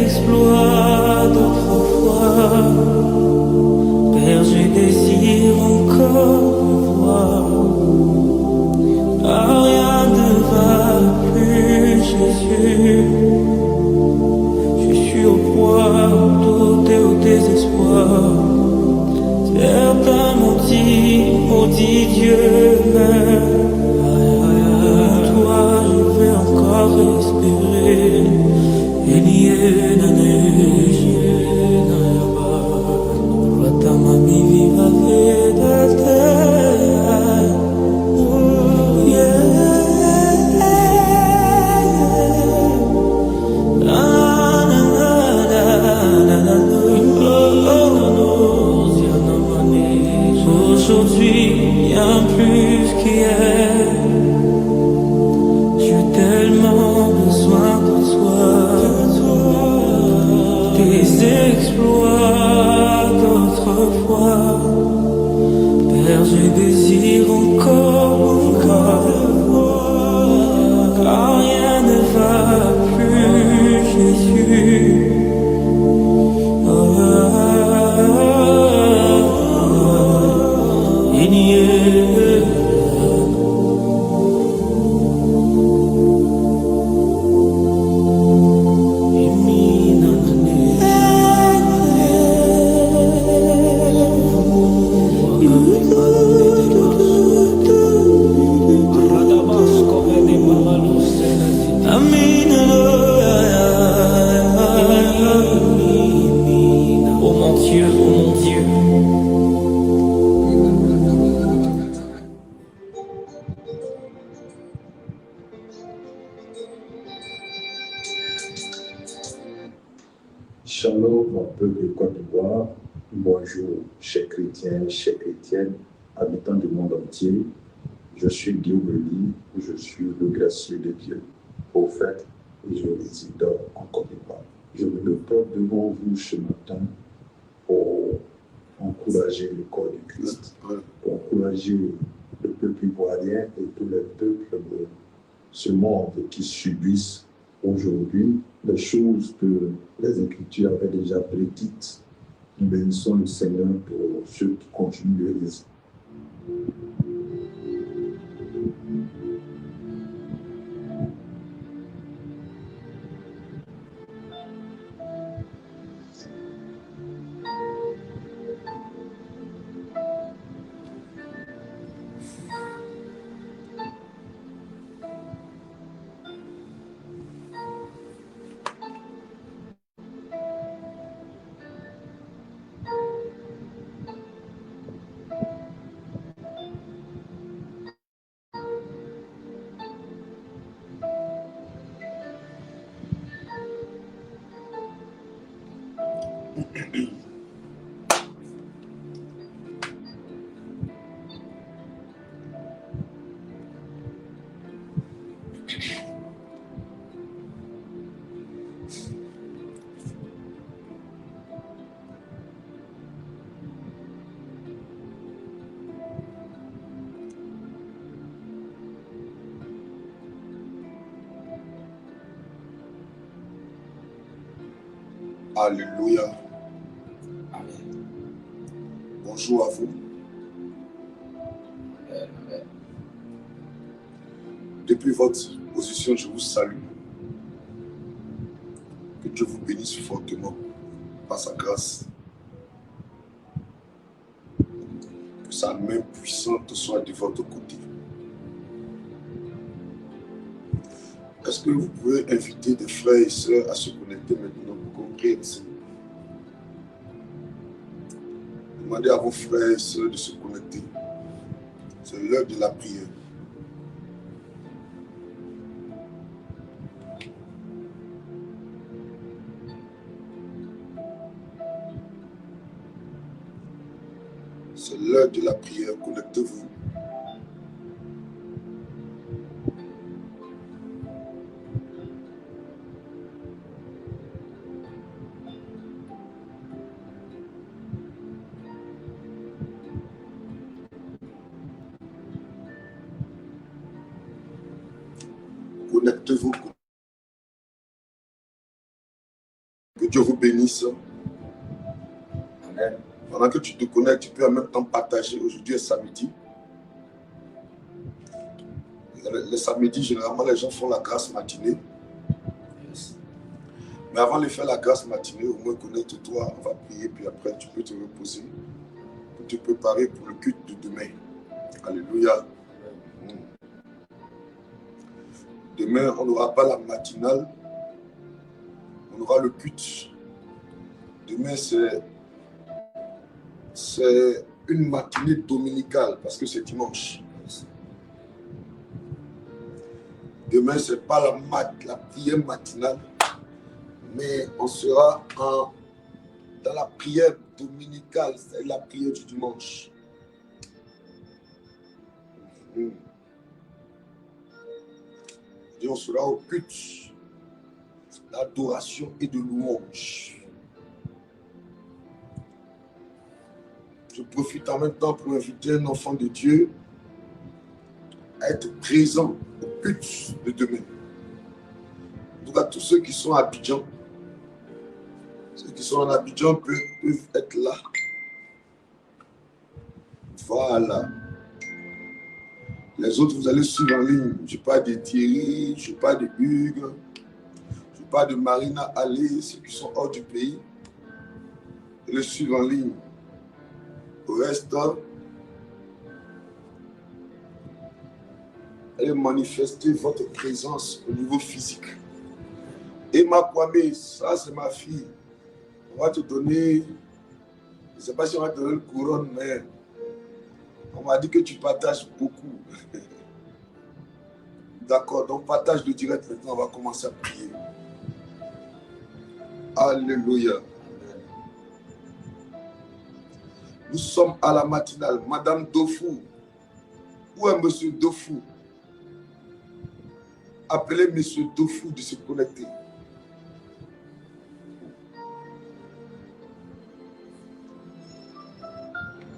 exploits d'autrefois. Père, je désire encore voir. Ah, rien ne va plus, Jésus. Je suis au point et au désespoir. Certains m'ont dit, maudit Dieu, mais pour toi je vais encore respirer. Et nier la neige, ta mamie viva vida terre. Oh yeah. Aujourd'hui, bien plus qu'hier, j'ai tellement besoin de toi, tes exploits d'autrefois. Père, je désire encore, car rien ne va plus, Jésus. Oh mon Dieu, oh mon Dieu. Shalom, mon peuple de Côte d'Ivoire. Bonjour, chers chrétiens, chères chrétiennes, habitants du monde entier. Je suis Guillaume Elie, je suis le gracieux de Dieu, prophète, et je réside en Côte d'Ivoire. Je me porte devant vous ce matin pour encourager le corps du Christ, pour encourager le peuple ivoirien et tous les peuples de ce monde qui subissent aujourd'hui les choses que les Écritures avaient déjà prédites. Nous bénissons le Seigneur pour ceux qui continuent de résister. Alléluia. Amen. Bonjour à vous. Amen. Depuis votre position, je vous salue. Que Dieu vous bénisse fortement par sa grâce. Que sa main puissante soit de votre côté. Est-ce que vous pouvez inviter des frères et sœurs à se connecter maintenant pour qu'on prie ensemble? Demandez à vos frères et sœurs de se connecter. C'est l'heure de la prière. C'est l'heure de la prière. Connectez-vous. Connectez-vous. Que Dieu vous bénisse. Amen. Pendant que tu te connectes, tu peux en même temps partager. Aujourd'hui est samedi. Le samedi, généralement, les gens font la grâce matinée. Mais avant de faire la grâce matinée, au moins connecte-toi, on va prier, puis après tu peux te reposer pour te préparer pour le culte de demain. Alléluia. Demain, on n'aura pas la matinale, on aura le culte. Demain, c'est une matinée dominicale parce que c'est dimanche. Demain, ce n'est pas la prière matinale, mais on sera dans la prière dominicale, c'est la prière du dimanche. Et on sera au culte d'adoration et de louange. Je profite en même temps pour inviter un enfant de Dieu à être présent au culte de demain. En tout cas, tous ceux qui sont à Abidjan, ceux qui sont en Abidjan peuvent être là. Voilà. Les autres, vous allez suivre en ligne. Je parle de Thierry, je parle de Hugues, je parle de Marina Allé, ceux qui sont hors du pays. Et les suivre en ligne. Au reste, allez manifester votre présence au niveau physique. Et ma Kwame, ça c'est ma fille. On va te donner, je ne sais pas si on va te donner une couronne, mais on m'a dit que tu partages beaucoup. D'accord, donc partage le direct maintenant, on va commencer à prier. Alléluia. Nous sommes à la matinale. Madame Dofou. Où est Monsieur Dofou? Appelez Monsieur Dofou de se connecter.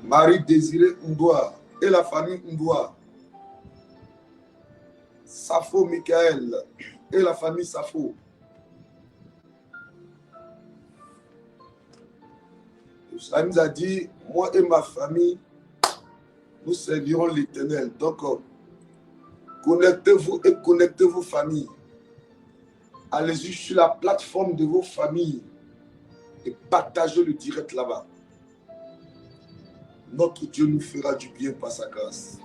Marie-Désirée Ndoua et la famille Ndoua. Safo Michael et la famille Safo. Ça nous a dit, moi et ma famille, nous servirons l'Éternel. Donc, connectez-vous et connectez vos familles. Allez-y sur la plateforme de vos familles et partagez le direct là-bas. Notre Dieu nous fera du bien par sa grâce.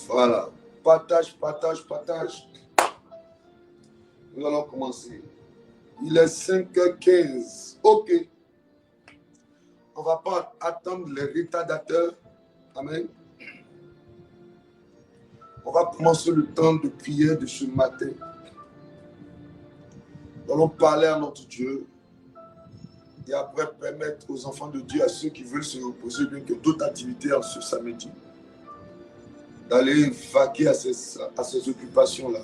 Voilà. Partage, partage, partage. Nous allons commencer. Il est 5h15. OK. On ne va pas attendre les retardateurs. Amen. On va commencer le temps de prière de ce matin. Nous allons parler à notre Dieu. Et après permettre aux enfants de Dieu, à ceux qui veulent se reposer, bien que d'autres activités en ce samedi, d'aller vaquer à ces occupations-là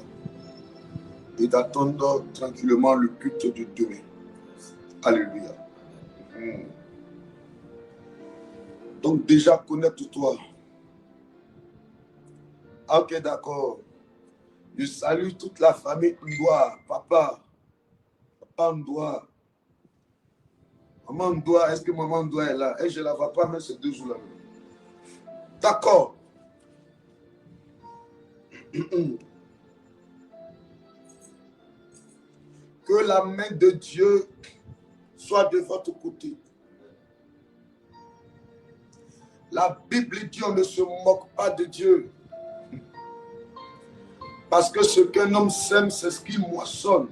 et d'attendre tranquillement le culte de demain. Alléluia. Donc déjà, connecte-toi. Ok, d'accord. Je salue toute la famille Ndoua, papa Ndoua. Maman Ndoua, est-ce que maman Ndoua est là? Et je ne la vois pas, mais ces 2 jours-là. D'accord. Que la main de Dieu soit de votre côté. La Bible dit on ne se moque pas de Dieu. Parce que ce qu'un homme sème, c'est ce qu'il moissonne.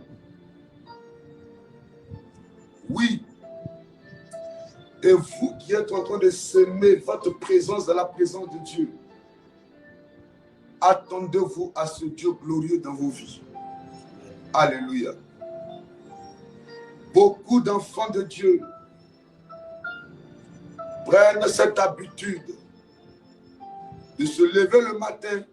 Oui. Et vous qui êtes en train de s'aimer votre présence dans la présence de Dieu, attendez-vous à ce Dieu glorieux dans vos vies. Alléluia. Beaucoup d'enfants de Dieu prennent cette habitude de se lever le matin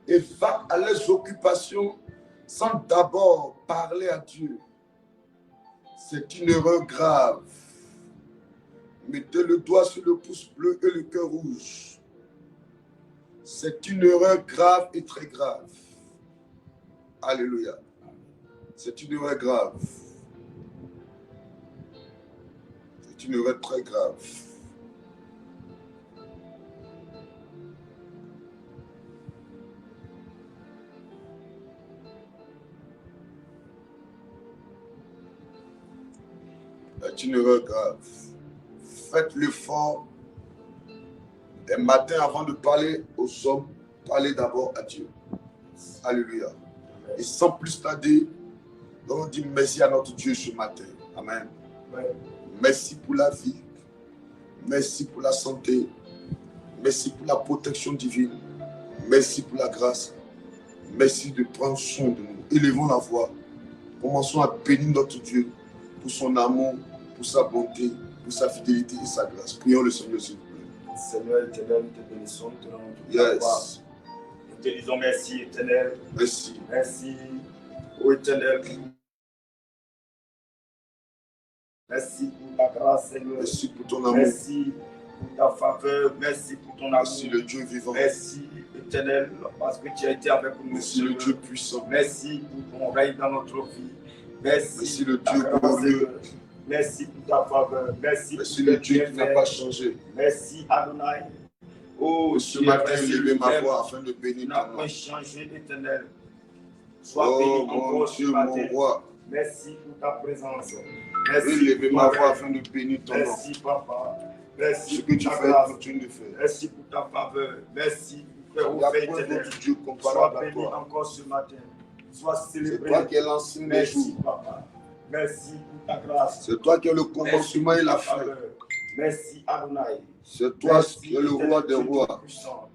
et vont à leurs occupations sans d'abord parler à Dieu. C'est une erreur grave. Mettez le doigt sur le pouce bleu et le cœur rouge. C'est une erreur grave et très grave. Alléluia. C'est une heure grave. C'est une heure très grave. C'est une erreur grave. Faites l'effort les matins avant de parler aux hommes, parlez d'abord à Dieu. Alléluia. Et sans plus tarder, on dit merci à notre Dieu ce matin. Amen. Merci pour la vie. Merci pour la santé. Merci pour la protection divine. Merci pour la grâce. Merci de prendre soin de nous. Élevons la voix. Commençons à bénir notre Dieu pour son amour, pour sa bonté, pour sa fidélité et sa grâce. Prions le Seigneur, s'il vous plaît. Seigneur éternel, nous te bénissons, nous te rendons toute Yes. la gloire. Nous te disons merci éternel. Merci. Merci, ô éternel. Merci pour ta grâce, Seigneur. Merci pour ton amour. Merci pour ta faveur. Merci pour ton amour. Merci le Dieu vivant. Merci, éternel, parce que tu as été avec nous. Merci le Seigneur. Dieu puissant. Merci pour ton règne dans notre vie. Merci, Merci le pour ta Dieu grâce, glorieux. Seigneur. Merci pour ta faveur. Merci, Merci pour le tes Dieu qui n'a bienfaits. pas changé. Merci, Adonai. Oh, Ce tu es matin, merci, lever ma même. voix afin de Tu bénir n'as ton nom. pas changé, éternel. Sois Oh béni mon encore ce Dieu, mon matin. roi. Merci pour ta présence. Je Merci vais lever pour ma ta voix grâce. afin de bénir ton nom. Merci, papa. Merci Ce que pour tu ta fais, grâce. continue de faire. Merci pour ta faveur. Merci pour Il tes n'y a faits point éternels. d'autre Dieu Sois comparable à béni toi. encore ce matin. Sois C'est célébré. toi qui es l'ancien des Merci, jours. papa. Merci pour ta grâce. C'est toi qui es le Merci commencement pour et la ta fin. faveur. Merci, Adonai. C'est toi Merci, qui es le roi des éternel Dieu rois. tout-puissant.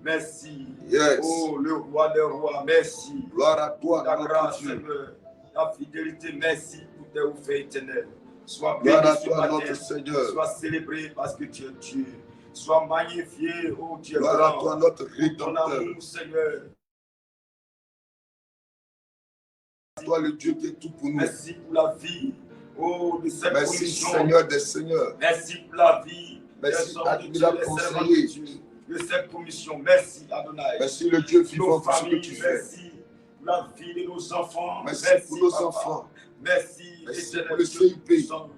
Merci. Yes. Oh, le roi des rois. Merci. Gloire à toi, Ta notre grâce, Dieu. Seigneur. Ta fidélité. Merci pour tes faits éternels. Sois Gloire béni à ce toi, matin. notre Seigneur. Sois célébré parce que tu es Dieu. Sois magnifié, oh Dieu. Gloire à toi, notre Ton Rédempteur. amour, Seigneur. Toi, le Dieu qui est tout pour nous. Merci pour la vie. Oh, de cette Merci, commission. Seigneur des Seigneurs. Merci pour la vie. Merci, des hommes de Dieu, admirable des servants conseiller. de Dieu. De cette commission. Merci, Adonai. Merci, le Dieu Nos vivant, pour ce que familles, tu fais. merci pour la vie de nos enfants. Merci pour nos papa. enfants. Merci, Merci éternel pour le Dieu CIP. puissant.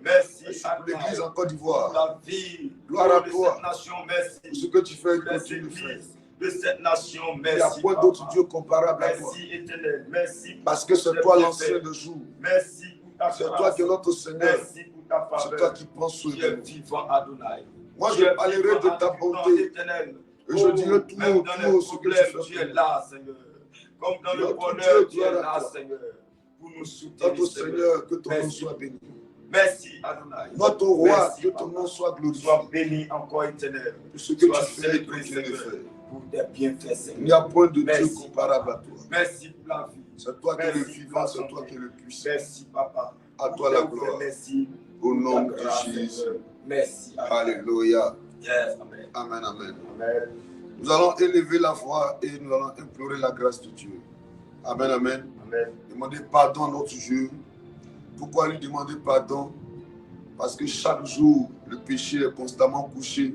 Merci, Merci pour Adonai. l'Église en Côte Pour d'Ivoire. la vie Gloire à de toi. cette nation, merci. Pour ce que tu fais et Pour les continue de faire. églises de cette nation, Il n'y a merci. point papa. d'autre Dieu comparable à toi. Merci, éternel. Merci. pour Parce que c'est tes toi bienfaits. l'ancien de jour. Merci pour ta C'est grâce. toi qui es notre Seigneur. Merci pour ta C'est toi faveur. qui prends soin Tu de es nous. vivant, Adonai. Moi, Tu je es parlerai vivant, de ta Adonai, bonté. éternel. Et je dirai tout même haut, dans tout les haut ce que tu problèmes, fais tu pour es nous. là, Seigneur. Comme dans le Notre bonheur, Dieu, tu es gloire à là, toi. Seigneur. Pour nous soutenir, Notre Seigneur, que ton nom Merci. soit béni. Merci, Adonai. Notre roi, Merci, que papa. ton nom soit glorifié. Sois béni encore, éternel. Pour ce que Sois tu fais et célébré, continue de Seigneur, faire. pour tes bienfaits, Il n'y a Seigneur. point de Dieu Merci, comparable à papa. toi. Merci pour la vie. C'est toi qui es le Merci vivant, pour la c'est toi santé. qui es le puissant. Merci, papa. À Pour toi tes la faits, gloire. merci. Au Pour nom ta de grâce, Jésus. Seigneur. Merci. Adonai. Alléluia. Yes, amen. Amen, amen. Amen. Nous allons élever la voix et nous allons implorer la grâce de Dieu. Amen, amen. Amen. Demander pardon à notre Dieu. Pourquoi lui demander pardon? Parce que chaque jour, le péché est constamment couché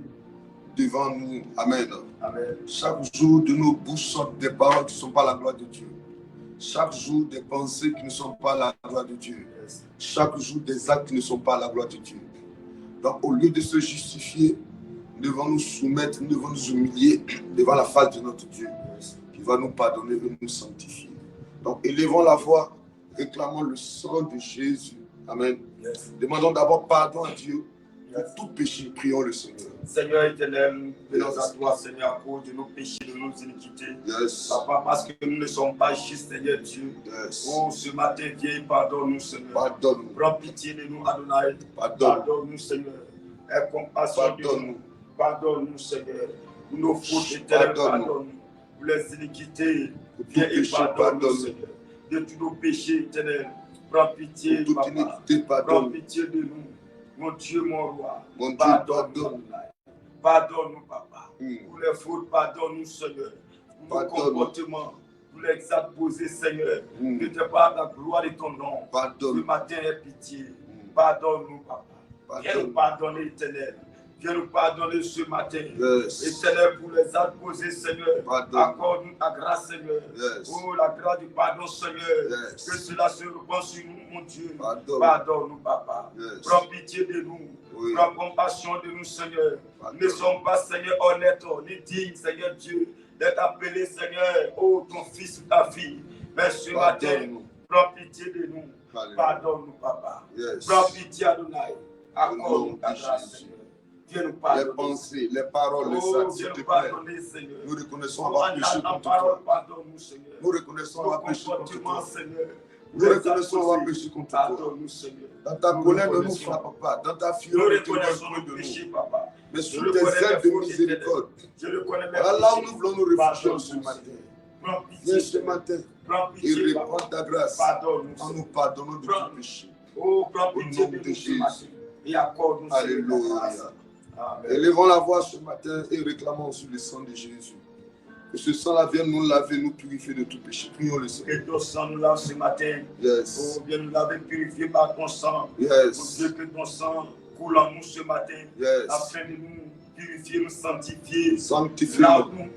devant nous. Amen. Amen. Chaque jour, de nos bouches sortent des paroles qui ne sont pas la gloire de Dieu. Chaque jour, des pensées qui ne sont pas la gloire de Dieu. Yes. Chaque jour, des actes qui ne sont pas la gloire de Dieu. Donc, au lieu de se justifier, nous devons nous soumettre, nous devons nous humilier devant la face de notre Dieu, qui va nous pardonner et nous sanctifier. Donc, élevons la voix, réclamons le sang de Jésus. Amen. Yes. Demandons d'abord pardon à Dieu pour tout péché. Prions le Seigneur. Seigneur éternel, nous venons Yes. à toi, Seigneur, à cause de nos péchés, de nos iniquités. Yes. Papa, parce que nous ne sommes pas justes, Seigneur Dieu. Yes. Oh, ce matin, viens, pardonne-nous, Seigneur. Pardonne-nous. Prends pitié de nous, Adonai. Pardonne-nous. Pardonne-nous, Seigneur. Aie compassion de nous. Pardonne-nous. Pardonne-nous, Seigneur. Pour nos fautes éternelles, Pardonne-nous. pardonne-nous. Pour les iniquités, Pour tout viens et péché, pardonne-nous, pardonne-nous. Seigneur. De tous nos péchés éternels. Prends pitié, Pour toute Papa. iniquité, Prends pardonne. pitié de nous. Mon Dieu, mon roi. Mon Dieu, Pardonne-nous, pardonne. Adonai. Pardonne-nous, Papa. Mm. Pour les fautes, pardonne-nous, Seigneur. Pour nos Pardonne-nous. comportements, pour les actes posés, Seigneur. Mm. Ne te pas la gloire de ton nom. Ce Pardonne. matin, aie pitié. Pardonne-nous, Papa. Viens nous Pardonne. pardonner, éternel. viens nous pardonner ce matin. Yes. Éternel, pour les actes posés, Seigneur, Pardon. accorde-nous ta grâce, Seigneur. Yes. Oh, la grâce du pardon, Seigneur. Yes. Que cela se répand sur nous, mon Dieu. Pardon. Pardonne-nous, Papa. Yes. Prends pitié de nous. Oui. Prends compassion de nous, Seigneur. Pardon. Nous ne sommes pas, Seigneur, honnêtes, ni dignes, Seigneur Dieu, d'être appelé, Seigneur, oh, ton fils ou ta fille. Mais ce matin, Pardonne-nous. prends pitié de nous. Alléluia. Pardonne-nous, Papa. Yes. Prends pitié, Adonai. Accorde-nous ta Au nom de grâce, Jésus. Seigneur. Viens nous Les pardonner. pensées, les paroles, les Oh, actes, s'il viens te nous plaît. pardonner, Seigneur. Nous reconnaissons Oh, avoir péché en contre parole, toi. pardonne-nous, Seigneur. Nous reconnaissons Nos avoir péché contre comportements, toi. Seigneur. Nous reconnaissons avoir péché contre toi. Pardonne-nous, Seigneur. Dans ta Nous colère, ne nous reconnaissons. frappe pas. Dans ta Nous fureur, ne te reconnaissons loin nos de péchés, nous. Papa. Mais Je sous reconnais tes mes ailes de fautes, miséricorde, Je le connais, mes voilà là où péchés. nous voulons nous réfugier Pardonne-nous, ce matin. Prends Viens pitié, ce matin prends et pitié, réponds Papa. ta grâce Pardonne-nous, en nous Seigneur. pardonnant de Prends- tout péché. Oh, prends Au pitié nom de de nous ce Jésus. matin. Et accorde-nous, Seigneur, ta Alléluia. grâce. Amen. Élevons la voix ce matin et réclamons sur le sang de Jésus. Que ce sang-là vienne nous laver, nous purifier de tout péché. Prions le Seigneur. Que ton sang nous lave ce matin. Yes. Oh, viens nous laver, purifier par ton sang. Mon Yes. Dieu, que ton sang coule en nous ce matin. Yes. Afin de nous purifier, nous sanctifier. Sanctifie-nous. Lave-nous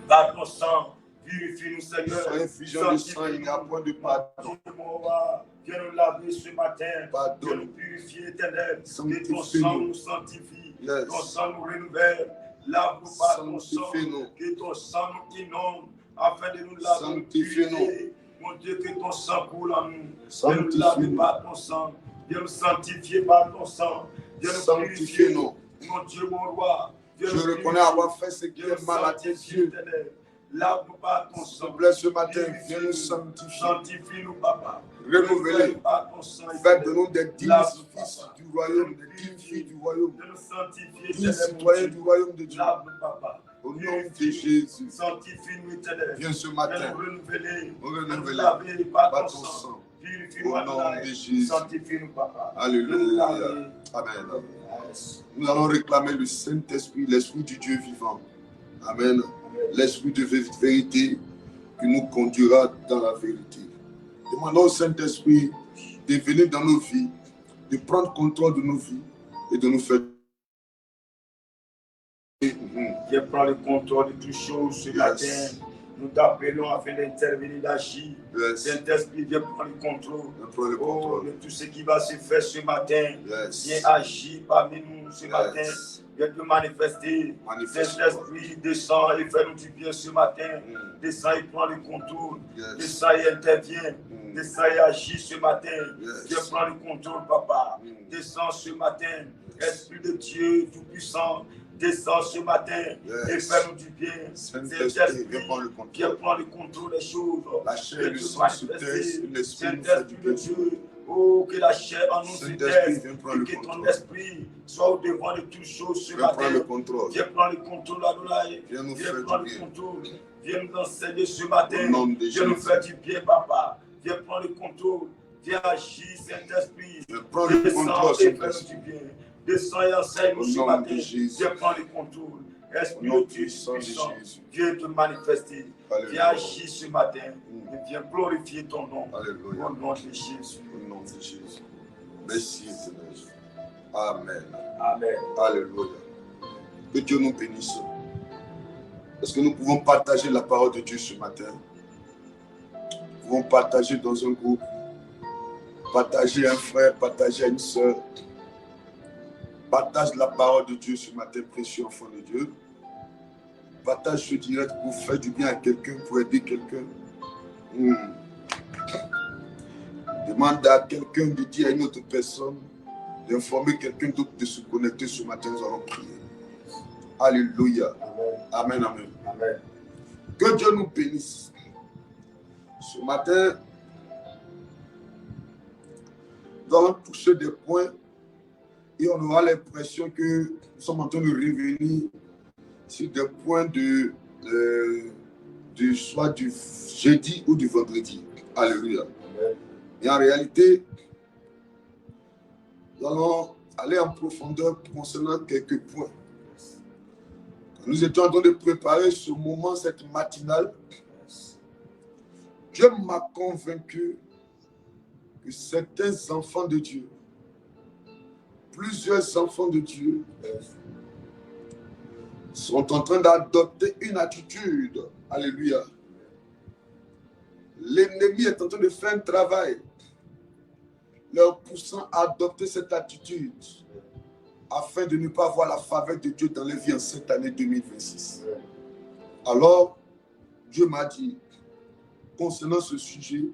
par ton sang. Purifie-nous, Seigneur. Sans infusion de sang, il n'y a point de pardon. Mon roi, viens nous laver ce matin. Pardonne. Viens nous purifier, éternel. Que ton Sanctifie-nous. sang nous sanctifie. Yes. Ton sang nous renouvelle. Lave-nous par ton sang. Sanctifie-nous. Que ton sang nous inonde. Afin de nous laver. Sanctifie-nous. purifier. Mon Dieu, que ton sang coule en nous. Viens nous Sanctifie-nous. laver par ton sang. Viens nous sanctifier par ton sang. Viens nous purifier. Sanctifie-nous. Mon Dieu, mon roi. Viens Je nous reconnais purifier. avoir fait ce qui Viens nous est mal à tes sanctifier, yeux. éternel. Lave-nous par ton S'il te sang. plaît, ce matin, viens nous sanctifier. Sanctifie-nous, Papa. Renouveler. Renouvelle par ton sang, Faites de éternel. nous des dignes Lave-nous, fils Papa. du royaume, des dignes filles du royaume, De nous sanctifier, dignes éternel, mon citoyens Dieu. du royaume de Dieu. Lave-nous, Papa. Au nom de Jésus, Sanctifie-nous, éternel. viens ce Viens matin, nous renouveler. nous Viens nous renouveler laver par par ton ton sang. sang. Purifie-nous, Au nom Adonai. de Jésus. Sanctifie-nous, Papa. Alléluia. Viens nous laver. Amen. Yes. Nous allons réclamer le Saint-Esprit, l'Esprit du Dieu vivant. Amen. L'Esprit de vérité qui nous conduira dans la vérité. Demandons au Saint-Esprit de venir dans nos vies, de prendre contrôle de nos vies et de nous faire. Viens prendre le contrôle de toutes choses ce matin. Nous t'appelons afin d'intervenir, d'agir. Yes. Saint-Esprit, viens prendre le contrôle. Prends le Oh, contrôle. de tout ce qui va se faire ce matin. Yes. Viens agir parmi nous ce matin. Yes. Viens te manifester. Manifeste-toi. Saint-Esprit, descend et fais-nous du bien ce matin. Mm. Descend et prend le contrôle. Yes. Descend et intervient. Mm. Descend et agit ce matin. Yes. Viens prendre le contrôle, Papa. Mm. Descends ce matin. Esprit de Dieu Tout-Puissant. Descends ce matin Yes. et fais-nous du bien. Saint-Esprit, viens prendre le Viens contrôle. prendre le contrôle des choses. La chair et Viens le te sang se manifester. taisent, l'Esprit nous fait du Saint-Esprit de bien. Dieu. Oh, que la chair en nous se Saint-Esprit, taise. viens prendre le Et que ton contrôle. esprit soit au devant de toutes choses ce Viens prendre le matin. contrôle. Viens prendre le contrôle, Adonai. Viens nous Viens faire prendre du le bien. contrôle. Viens nous enseigner ce matin. Au nom de Viens nous Jésus. faire du bien, Papa. Viens prendre le contrôle. Viens agir, Saint-Esprit. Viens prendre le Descends contrôle, et fais-nous Saint-Esprit. du bien. Descends et enseigne-nous Au ce nom matin. de Jésus. Viens prendre le contrôle. Au Esprit nom de Dieu puissant de puissant, Jésus. viens te manifester. Alléluia. Viens agir ce matin. Mm. Et viens glorifier ton nom. Alléluia. Au nom de Jésus. Au nom de Jésus. Merci, Éternel. Amen. Amen. Alléluia. Que Dieu nous bénisse. Est-ce que nous pouvons partager la parole de Dieu ce matin? Nous pouvons partager dans un groupe, partager un frère, partager une soeur. Partage la parole de Dieu ce matin, précieux enfant de Dieu. Partage ce direct pour faire du bien à quelqu'un, pour aider quelqu'un. Demande à quelqu'un de dire à une autre personne, d'informer quelqu'un d'autre de se connecter ce matin, nous allons prier. Alléluia. Amen, amen. Amen. Que Dieu nous bénisse. Ce matin, nous allons toucher des points et on aura l'impression que nous sommes en train de revenir sur des points soit du jeudi ou du vendredi. Alléluia. Amen. Et en réalité, nous allons aller en profondeur concernant quelques points. Nous étions en train de préparer ce moment, cette matinale. Dieu m'a convaincu que certains enfants de Dieu plusieurs enfants de Dieu sont en train d'adopter une attitude. Alléluia. L'ennemi est en train de faire un travail leur poussant à adopter cette attitude afin de ne pas voir la faveur de Dieu dans les vies en cette année 2026. Alors, Dieu m'a dit, concernant ce sujet,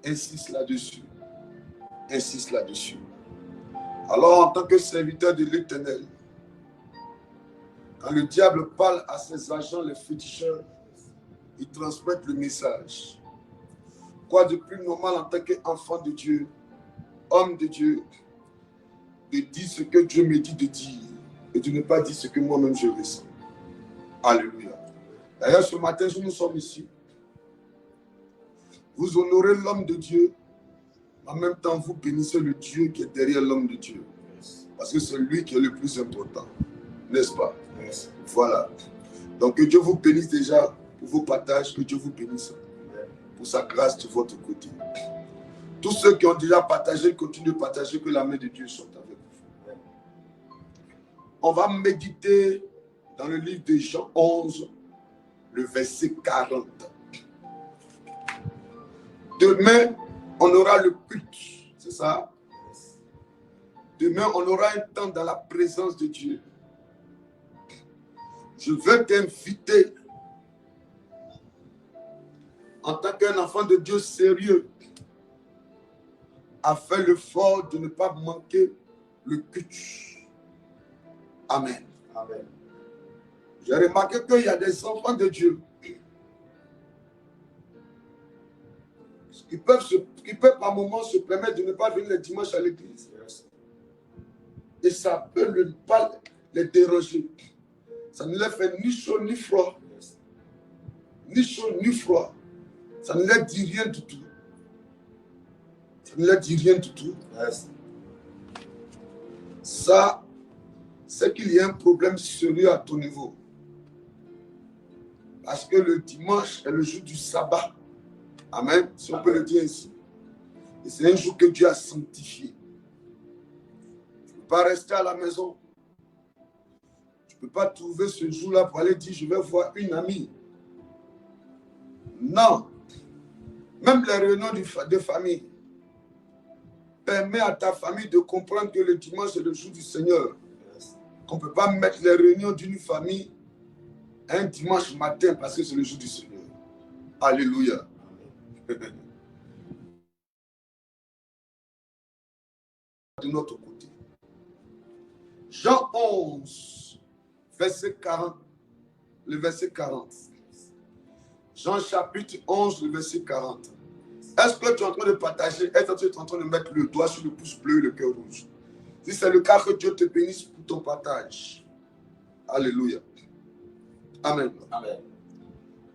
insiste là-dessus. Insiste là-dessus. Alors, en tant que serviteur de l'Éternel, quand le diable parle à ses agents, les féticheurs, ils transmettent le message. Quoi de plus normal en tant qu'enfant de Dieu, homme de Dieu, de dire ce que Dieu me dit de dire et de ne pas dire ce que moi-même je ressens. Alléluia. D'ailleurs, ce matin, nous sommes ici. Vous honorez l'homme de Dieu, en même temps, vous bénissez le Dieu qui est derrière l'homme de Dieu. Parce que c'est lui qui est le plus important. N'est-ce pas? Voilà. Donc, que Dieu vous bénisse déjà pour vos partages, que Dieu vous bénisse pour sa grâce de votre côté. Tous ceux qui ont déjà partagé, continuent de partager, que la main de Dieu soit avec vous. On va méditer dans le livre de Jean 11, le verset 40. Demain, on aura le culte, c'est ça? Demain, on aura un temps dans la présence de Dieu. Je veux t'inviter en tant qu'un enfant de Dieu sérieux à faire l'effort de ne pas manquer le culte. Amen. Amen. J'ai remarqué qu'il y a des enfants de Dieu qui peuvent par moments se permettre de ne pas venir le dimanche à l'église. Et ça peut ne pas les déranger. Ça ne leur fait ni chaud ni froid. Ni chaud ni froid. Ça ne leur dit rien du tout. Ça ne leur dit rien du tout. Ça, c'est qu'il y a un problème sérieux à ton niveau. Parce que le dimanche est le jour du sabbat. Amen, si on peut le dire ainsi. Et c'est un jour que Dieu a sanctifié. Tu ne peux pas rester à la maison. Tu ne peux pas trouver ce jour-là pour aller dire, je vais voir une amie. Non. Même les réunions de famille. Permet à ta famille de comprendre que le dimanche est le jour du Seigneur. Qu'on ne peut pas mettre les réunions d'une famille un dimanche matin parce que c'est le jour du Seigneur. Alléluia. De notre côté. Jean 11, verset 40. Le verset 40. Jean chapitre 11, le verset 40. Est-ce que tu es en train de partager? Est-ce que tu es en train de mettre le doigt sur le pouce bleu et le cœur rouge? Si c'est le cas, que Dieu te bénisse pour ton partage. Alléluia. Amen. Amen.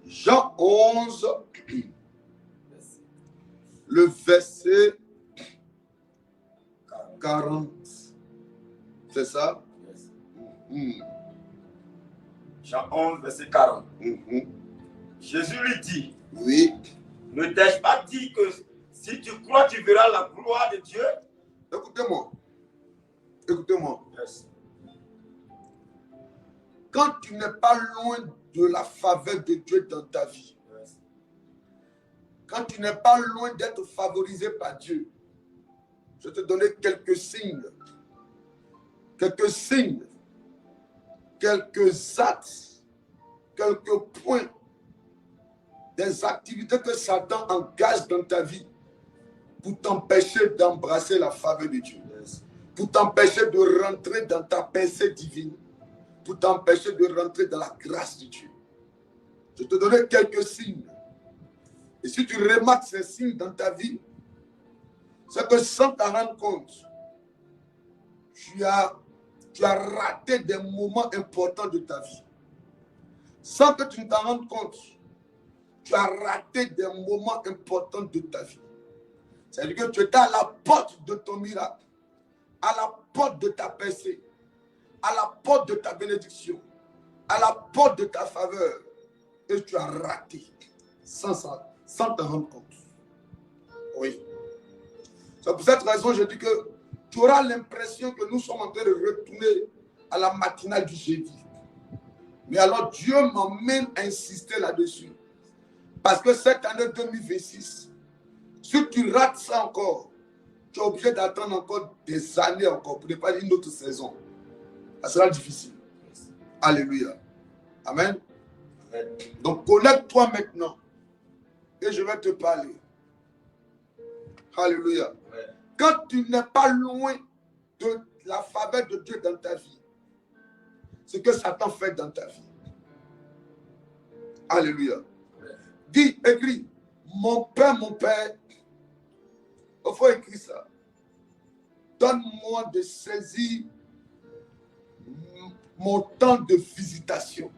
Jean 11, le verset 40. C'est ça? Jean 11, verset 40. Jésus lui dit, oui. Ne t'ai-je pas dit que si tu crois, tu verras la gloire de Dieu? Écoutez-moi. Écoutez-moi. Yes. Quand tu n'es pas loin de la faveur de Dieu dans ta vie, yes. Quand tu n'es pas loin d'être favorisé par Dieu, je vais te donner quelques signes, quelques actes, quelques points, des activités que Satan engage dans ta vie pour t'empêcher d'embrasser la faveur de Dieu, yes. Pour t'empêcher de rentrer dans ta pensée divine, pour t'empêcher de rentrer dans la grâce de Dieu. Je te donnerai quelques signes. Et si tu remarques ces signes dans ta vie, c'est que sans t'en rendre compte, tu as raté des moments importants de ta vie. Sans que tu ne t'en rendes compte, tu as raté des moments importants de ta vie. C'est-à-dire que tu étais à la porte de ton miracle, à la porte de ta percée, à la porte de ta bénédiction, à la porte de ta faveur, et tu as raté sans t'en rendre compte. Oui. C'est pour cette raison que je dis que tu auras l'impression que nous sommes en train de retourner à la matinale du jeudi. Mais alors Dieu m'emmène à insister là-dessus. Parce que cette année 2026, si tu rates ça encore, tu es obligé d'attendre encore des années encore pour ne pas dire une autre saison. Ça sera difficile. Alléluia. Amen. Donc connecte-toi maintenant et je vais te parler. Alléluia. Quand tu n'es pas loin de la faveur de Dieu dans ta vie, ce que Satan fait dans ta vie. Alléluia. Dis, écris, mon Père, il faut écrire ça. Donne-moi de saisir mon temps de visitation.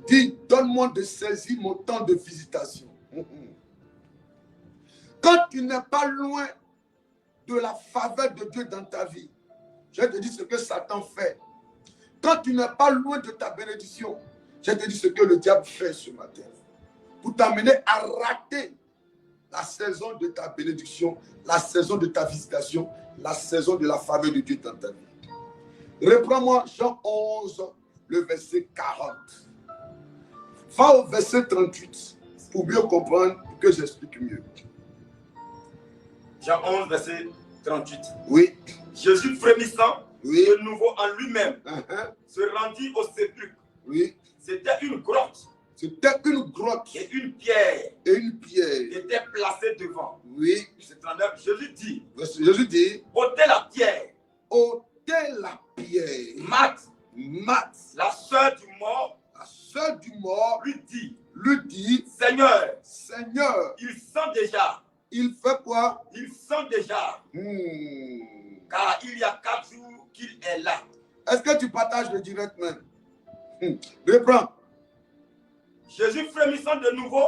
Dis, donne-moi de saisir mon temps de visitation. Quand tu n'es pas loin de la faveur de Dieu dans ta vie, je te dis ce que Satan fait. Quand tu n'es pas loin de ta bénédiction, je te dis ce que le diable fait ce matin. Pour t'amener à rater la saison de ta bénédiction, la saison de ta visitation, la saison de la faveur de Dieu dans ta vie. Reprends-moi Jean 11, le verset 40. Va au verset 38 pour mieux comprendre, pour que j'explique mieux. Jean 11, verset 38. Oui. Jésus frémissant, Oui. de nouveau en lui-même, se rendit au sépulcre. Oui. C'était une grotte. C'était une grotte Et une pierre et une pierre. était placée devant. Oui. Verset 39, Jésus dit, Jésus dit, ôtez la pierre. ôtez la pierre. Marthe, La sœur du mort, sœur du mort, lui dit, Seigneur, il sent déjà. il fait quoi? Il sent déjà. Car il y a 4 jours qu'il est là. Est-ce que tu partages le direct même? Reprends. Jésus frémissant de nouveau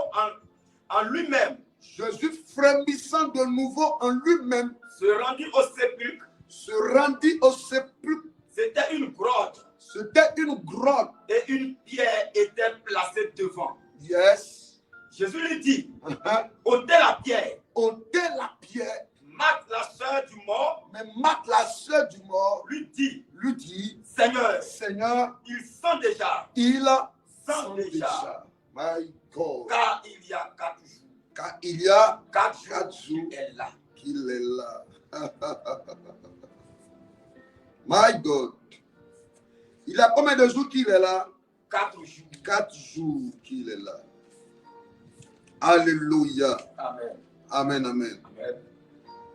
en lui-même. Jésus frémissant de nouveau en lui-même. Se rendit au sépulcre. C'était une grotte. Et une pierre était placée devant. Yes. Jésus lui dit, ôtez la pierre. Marthe, la sœur du mort, Mais Marthe, la sœur du mort, lui dit, Seigneur, il sent déjà. il Sent déjà. My God. Car il y a 4 jours. Car il y a 4 4 jours jours qu'il est là. qu'il est là. My God. Il a combien de jours qu'il est là? 4 jours. 4 jours qu'il est là. Alléluia. Amen. Amen, amen. Amen.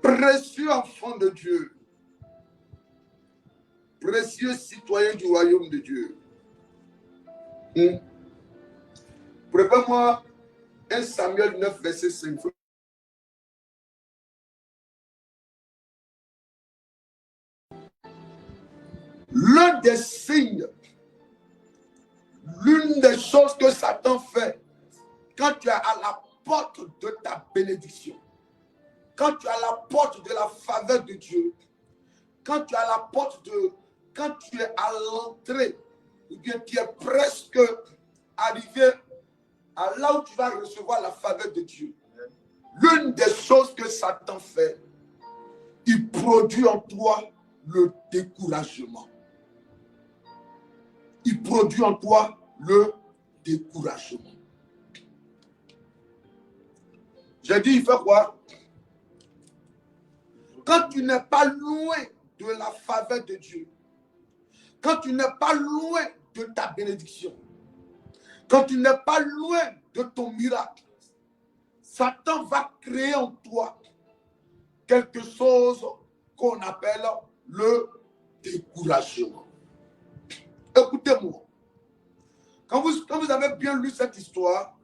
Précieux enfant de Dieu. Précieux citoyen du royaume de Dieu. Prépare-moi 1 Samuel 9, verset 5. L'un des signes, l'une des choses que Satan fait quand tu es à la porte de ta bénédiction, quand tu es à la porte de la faveur de Dieu, quand tu es à la porte de, quand tu es à l'entrée, ou bien tu es presque arrivé à là où tu vas recevoir la faveur de Dieu, l'une des choses que Satan fait, il produit en toi le découragement. Il produit en toi le découragement. J'ai dit, il fait quoi? Quand tu n'es pas loin de la faveur de Dieu, quand tu n'es pas loin de ta bénédiction, quand tu n'es pas loin de ton miracle, Satan va créer en toi quelque chose qu'on appelle le découragement. Écoutez-moi. Quand vous avez bien lu cette histoire,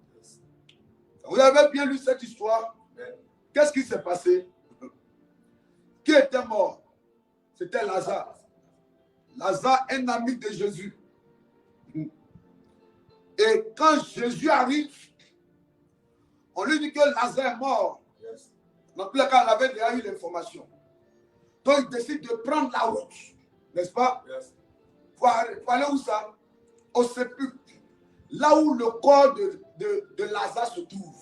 qu'est-ce qui s'est passé? Qui était mort? C'était Lazare. Lazare, un ami de Jésus. Et quand Jésus arrive, on lui dit que Lazare est mort. Dans tous les cas, on avait déjà eu l'information. Donc, il décide de prendre la route, n'est-ce pas? Pour aller où ça? Au sépulcre. Là où le corps de Lazare se trouve.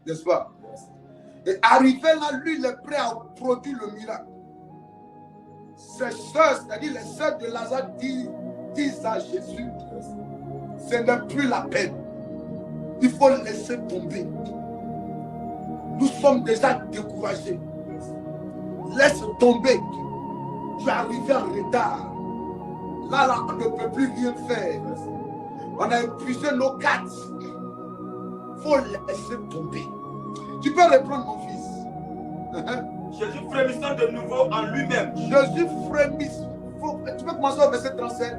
N'est-ce pas? Et arrivé là, lui, il est prêt à produire le miracle. Ses sœurs, c'est-à-dire les sœurs de Lazare, disent à Jésus, ce n'est plus la peine. Il faut laisser tomber. Nous sommes déjà découragés. Laisse tomber. Tu es arrivé en retard. Là, on ne peut plus rien faire. On a épuisé nos cartes. Il faut laisser tomber. Tu peux reprendre mon fils. Jésus frémissant de nouveau en lui-même. Jésus frémissant. Tu peux commencer au verset 37.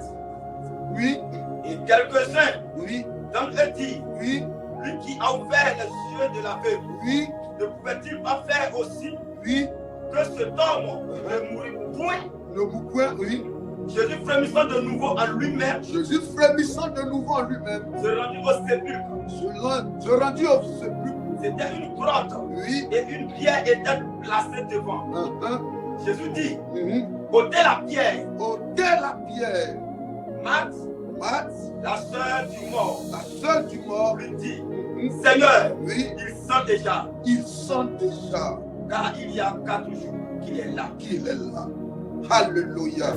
Oui. Et quelques-uns Oui. d'entre eux disent, Oui. lui qui a ouvert les yeux de l'aveugle, Oui. ne pouvait-il pas faire aussi Oui. que cet homme ne mourût point? Le bouquin, oui. Jésus frémissant de nouveau en lui-même, Jésus frémissant de nouveau en lui-même. se rendit au sépulcre. Se rendit au sépulcre. C'était une grotte. Oui. Et une pierre était placée devant. Jésus dit, Mhm. ôtez la pierre. Ôtez la pierre. Marthe, La sœur du mort, sœur du mort, lui dit, mhm, Seigneur, oui, il sent déjà, il sent déjà car il y a 4 jours qu'il est là. qu'il est là. Alléluia.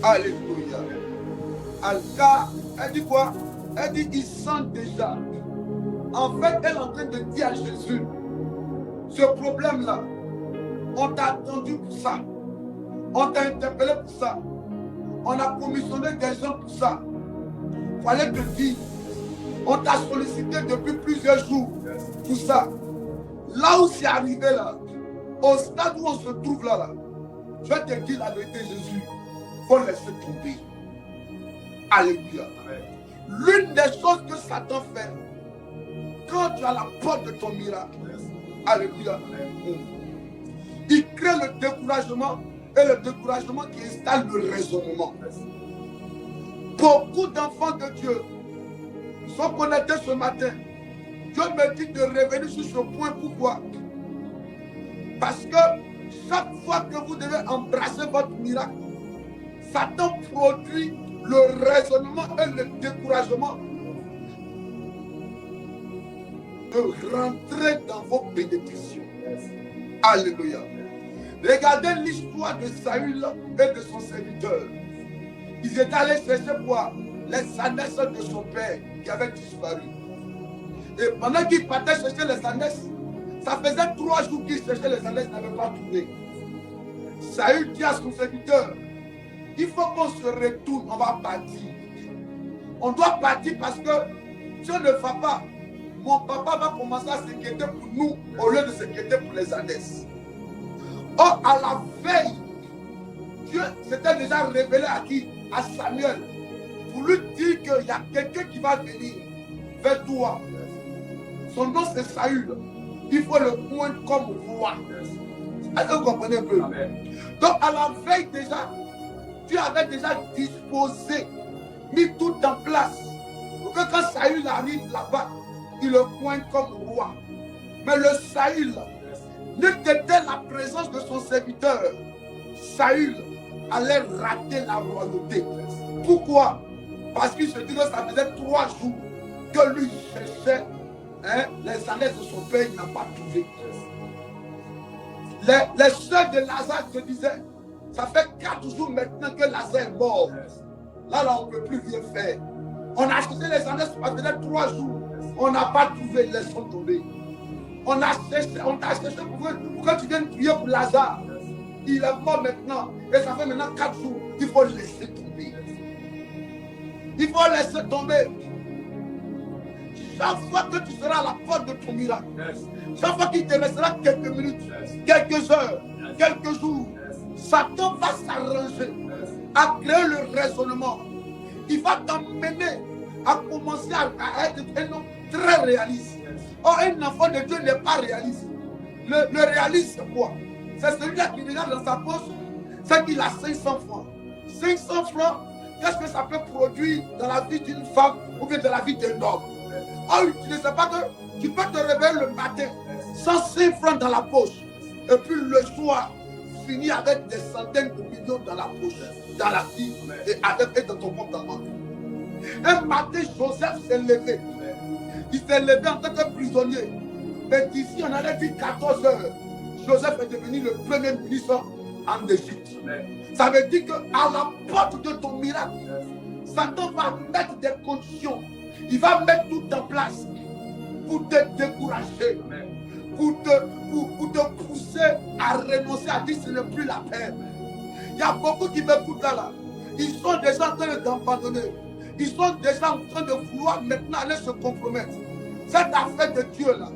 Alléluia. Car, elle dit quoi? Elle dit, il sent déjà. En fait, elle est en train de dire à Jésus, ce problème-là, on t'a attendu pour ça. On t'a interpellé pour ça. On a commissionné des gens pour ça. Il fallait te dire. On t'a sollicité depuis plusieurs jours pour ça. Là où c'est arrivé là, au stade où on se trouve là, je vais te dire la vérité, Jésus. Il faut laisser tomber. Alléluia. L'une des choses que Satan fait, quand tu as la porte de ton miracle, alléluia, il crée le découragement et le découragement qui installe le raisonnement. Beaucoup d'enfants de Dieu sont connectés ce matin. Dieu me dit de revenir sur ce point. Pourquoi? Parce que chaque fois que vous devez embrasser votre miracle, Satan produit le raisonnement et le découragement de rentrer dans vos bénédictions. Alléluia. Regardez l'histoire de Saül et de son serviteur. Ils étaient allés chercher quoi? Les ânesses de son père qui avaient disparu. Et pendant qu'ils partaient chercher les ânesses, ça faisait 3 jours qu'ils cherchaient les ânesses, ils n'avaient pas trouvé. Saül dit à son serviteur, il faut qu'on se retourne, on va partir. On doit partir parce que si on ne va pas, mon papa va commencer à s'inquiéter pour nous au lieu de s'inquiéter pour les ânesses. Or, à la veille, Dieu s'était déjà révélé à qui? À Samuel. Pour lui dire qu'il y a quelqu'un qui va venir vers toi. Son nom c'est Saül. Il faut le poindre comme roi. Est-ce que vous comprenez un peu? Amen. Donc, à la veille déjà, Dieu avait déjà disposé, mis tout en place pour que quand Saül arrive là-bas, il le pointe comme roi. Mais le Saül, n'était qu'était la présence de son serviteur, Saül allait rater la royauté. Pourquoi? Parce qu'il se dit que ça faisait 3 jours que lui cherchait les ânesses de son père, il n'a pas trouvé. Les sœurs de Lazare se disaient, ça fait 4 jours maintenant que Lazare est mort. Là, on ne peut plus rien faire. On a cherché les ânesses, ça faisait 3 jours. On n'a pas trouvé, laissons tomber. On t'a cherché pour que tu viennes prier pour Lazare. Il est mort maintenant. Et ça fait maintenant 4 jours. Il faut laisser tomber. Il faut laisser tomber. Chaque fois que tu seras à la porte de ton miracle, chaque fois qu'il te restera quelques minutes, quelques heures, quelques jours, Satan va s'arranger à créer le raisonnement. Il va t'emmener à commencer à être un homme très réaliste. Or, un enfant de Dieu n'est pas réaliste. Le réaliste, c'est quoi? C'est celui-là qui regarde dans sa poche, c'est qu'il a 500 francs. 500 francs, qu'est-ce que ça peut produire dans la vie d'une femme ou bien dans la vie d'un homme? Or, tu ne sais pas que tu peux te réveiller le matin sans 5 francs dans la poche. Et puis le soir, finir avec des centaines de millions dans la poche, dans la vie et dans ton compte en banque. Un matin, Joseph s'est levé. Il s'est levé en tant que prisonnier. Mais d'ici, on allait dire 14 heures, Joseph est devenu le premier ministre en Égypte. Ça veut dire qu'à la porte de ton miracle, Satan va mettre des conditions. Il va mettre tout en place pour te décourager, pour te pousser à renoncer, à dire que ce n'est plus la peine. Il y a beaucoup qui m'écoutent là. Ils sont déjà en train d'abandonner. Ils sont déjà en train de vouloir maintenant aller se compromettre. Cette affaire de Dieu là,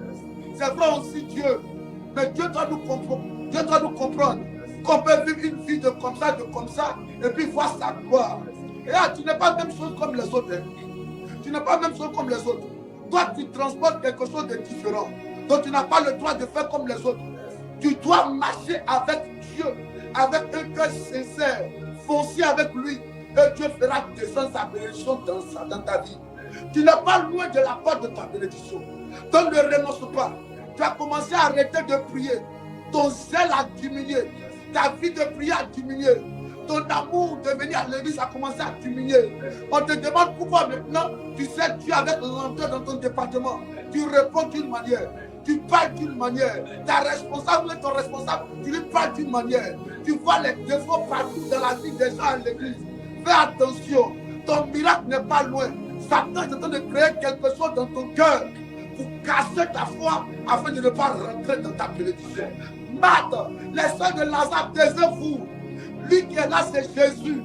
c'est vrai aussi Dieu. Mais Dieu doit nous comprendre qu'on peut vivre une vie de comme ça, et puis voir sa gloire. Et là, tu n'es pas la même chose comme les autres. Tu n'es pas la même chose comme les autres. Toi, tu transportes quelque chose de différent. Donc, tu n'as pas le droit de faire comme les autres. Tu dois marcher avec Dieu, avec un cœur sincère, foncer avec lui. Et Dieu fera descendre sa bénédiction dans ta vie. Tu n'es pas loin de la porte de ta bénédiction. Donc, ne renonce pas. Tu as commencé à arrêter de prier. Ton zèle a diminué. Ta vie de prière a diminué. Ton amour de venir à l'église a commencé à diminuer. On te demande pourquoi maintenant tu sais Dieu avec lenteur dans ton département. Tu réponds d'une manière. Tu parles d'une manière. Ta responsable, ton responsable, tu lui parles d'une manière. Tu vois les défauts partout dans la vie des gens à l'église. Fais attention. Ton miracle n'est pas loin. Satan est en train de créer quelque chose dans ton cœur pour casser ta foi afin de ne pas rentrer dans ta bénédiction. Marthe, les soeurs de Lazare, taisez-vous. Lui qui est là, c'est Jésus.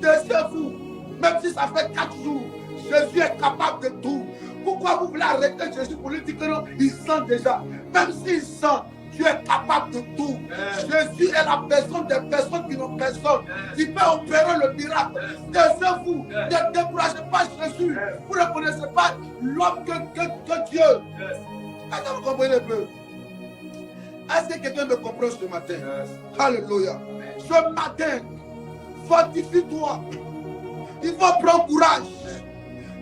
Taisez-vous. Même si ça fait 4 jours, Jésus est capable de tout. Pourquoi vous voulez arrêter Jésus pour lui dire que non, il sent déjà. Même s'il sent, Dieu est capable de tout. Jésus est la personne des personnes qui n'ont personne. Il peut opérer le miracle. Taisez-vous. Ne découragez pas Jésus. Vous ne connaissez pas l'homme que Dieu. Est-ce que vous comprenez un peu? Est-ce que quelqu'un me comprend ce matin? Alléluia. Ce matin, fortifie-toi. Il faut prendre courage.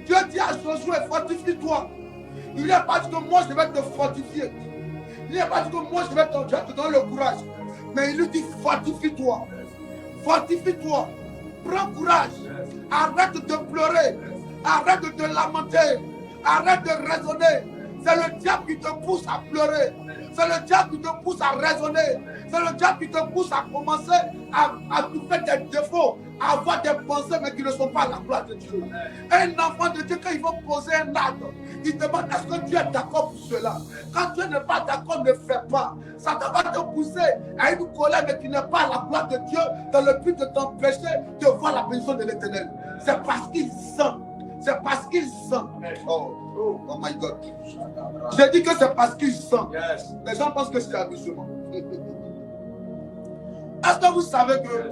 Dieu dit à Josué, fortifie-toi. Il n'est pas dit que moi je vais te fortifier. Il n'est pas dit que moi je vais te donner le courage. Mais il lui dit, fortifie-toi. Fortifie-toi. Prends courage. Arrête de pleurer. Arrête de te lamenter. Arrête de raisonner. C'est le diable qui te pousse à pleurer. C'est le diable qui te pousse à raisonner. C'est le diable qui te pousse à commencer à trouver des défauts, à avoir des pensées, mais qui ne sont pas la gloire de Dieu. Un enfant de Dieu, quand il va poser un acte, il demande est-ce que Dieu est d'accord pour cela? Quand Dieu n'est pas d'accord, ne fais pas. Ça va te pousser à une colère, mais qui n'est pas la gloire de Dieu, dans le but de t'empêcher de voir la bénédiction de l'Éternel. C'est parce qu'il sent. C'est parce qu'il sent. Oh my God. J'ai dit que c'est parce qu'il sent. Les gens pensent que c'est amusement. Est-ce que vous savez que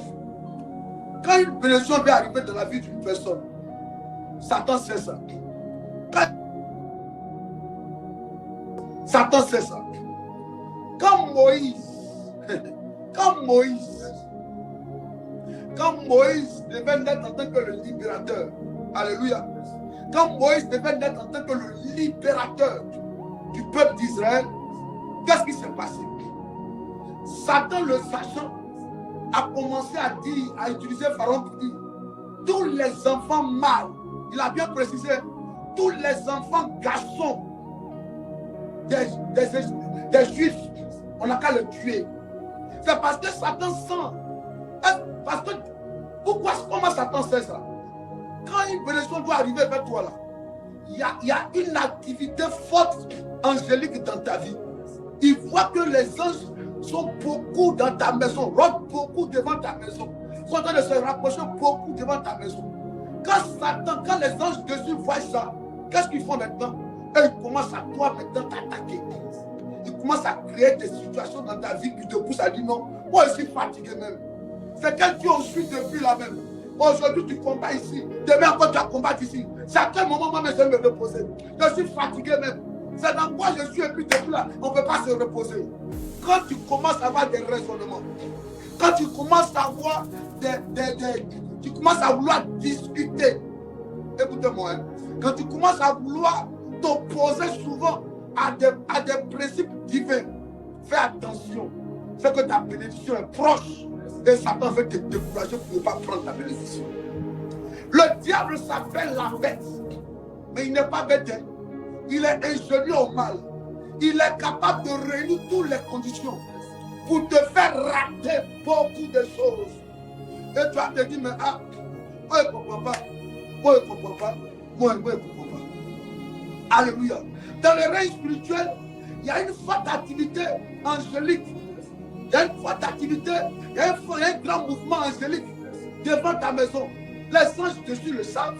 quand une bénédiction vient arriver dans la vie d'une personne, Satan sait ça. Satan sait ça. Quand Moïse devait naître en tant que le libérateur, alléluia. Quand Moïse devait naître en tant que le libérateur du peuple d'Israël, qu'est-ce qui s'est passé? Satan, le sachant, a commencé à dire, à utiliser Pharaon pour dire tous les enfants mâles, il a bien précisé, tous les enfants garçons des Juifs, on n'a qu'à le tuer. C'est parce que Satan sent. Parce que, comment Satan sait ça? Quand une bénédiction doit arriver vers toi là, il y a une activité forte angélique dans ta vie. Il voit que les anges sont beaucoup dans ta maison, rôdent beaucoup devant ta maison, sont en train de se rapprocher beaucoup devant ta maison. Quand les anges de Dieu voient ça, qu'est-ce qu'ils font maintenant? Et ils commencent à toi maintenant t'attaquer. Ils commencent à créer des situations dans ta vie qui te poussent à dire non, moi je suis fatigué même. C'est quel Dieu on suit depuis là même. Aujourd'hui tu combats ici, demain encore tu vas combattre ici. C'est à quel moment moi je vais me reposer? Je suis fatigué même. C'est dans quoi je suis et puis depuis là, on ne peut pas se reposer. Quand tu commences à avoir des raisonnements, quand tu commences à avoir tu commences à vouloir discuter, écoutez-moi, hein, quand tu commences à vouloir t'opposer souvent à des principes divins, fais attention, c'est que ta bénédiction est proche et Satan veut te décourager pour ne pas prendre ta bénédiction. Le diable s'appelle la bête, mais il n'est pas bête, il est ingénieux au mal. il est capable de réunir toutes les conditions pour te faire rater beaucoup de choses. Et tu vas te dire, mais ah, moi je ne comprends pas. Moi je ne comprends pas. Moi je ne comprends pas. Alléluia. Dans le règne spirituel, il y a une forte activité angélique. Il y a une forte activité, il y a un grand mouvement angélique devant ta maison. Les anges dessus le savent.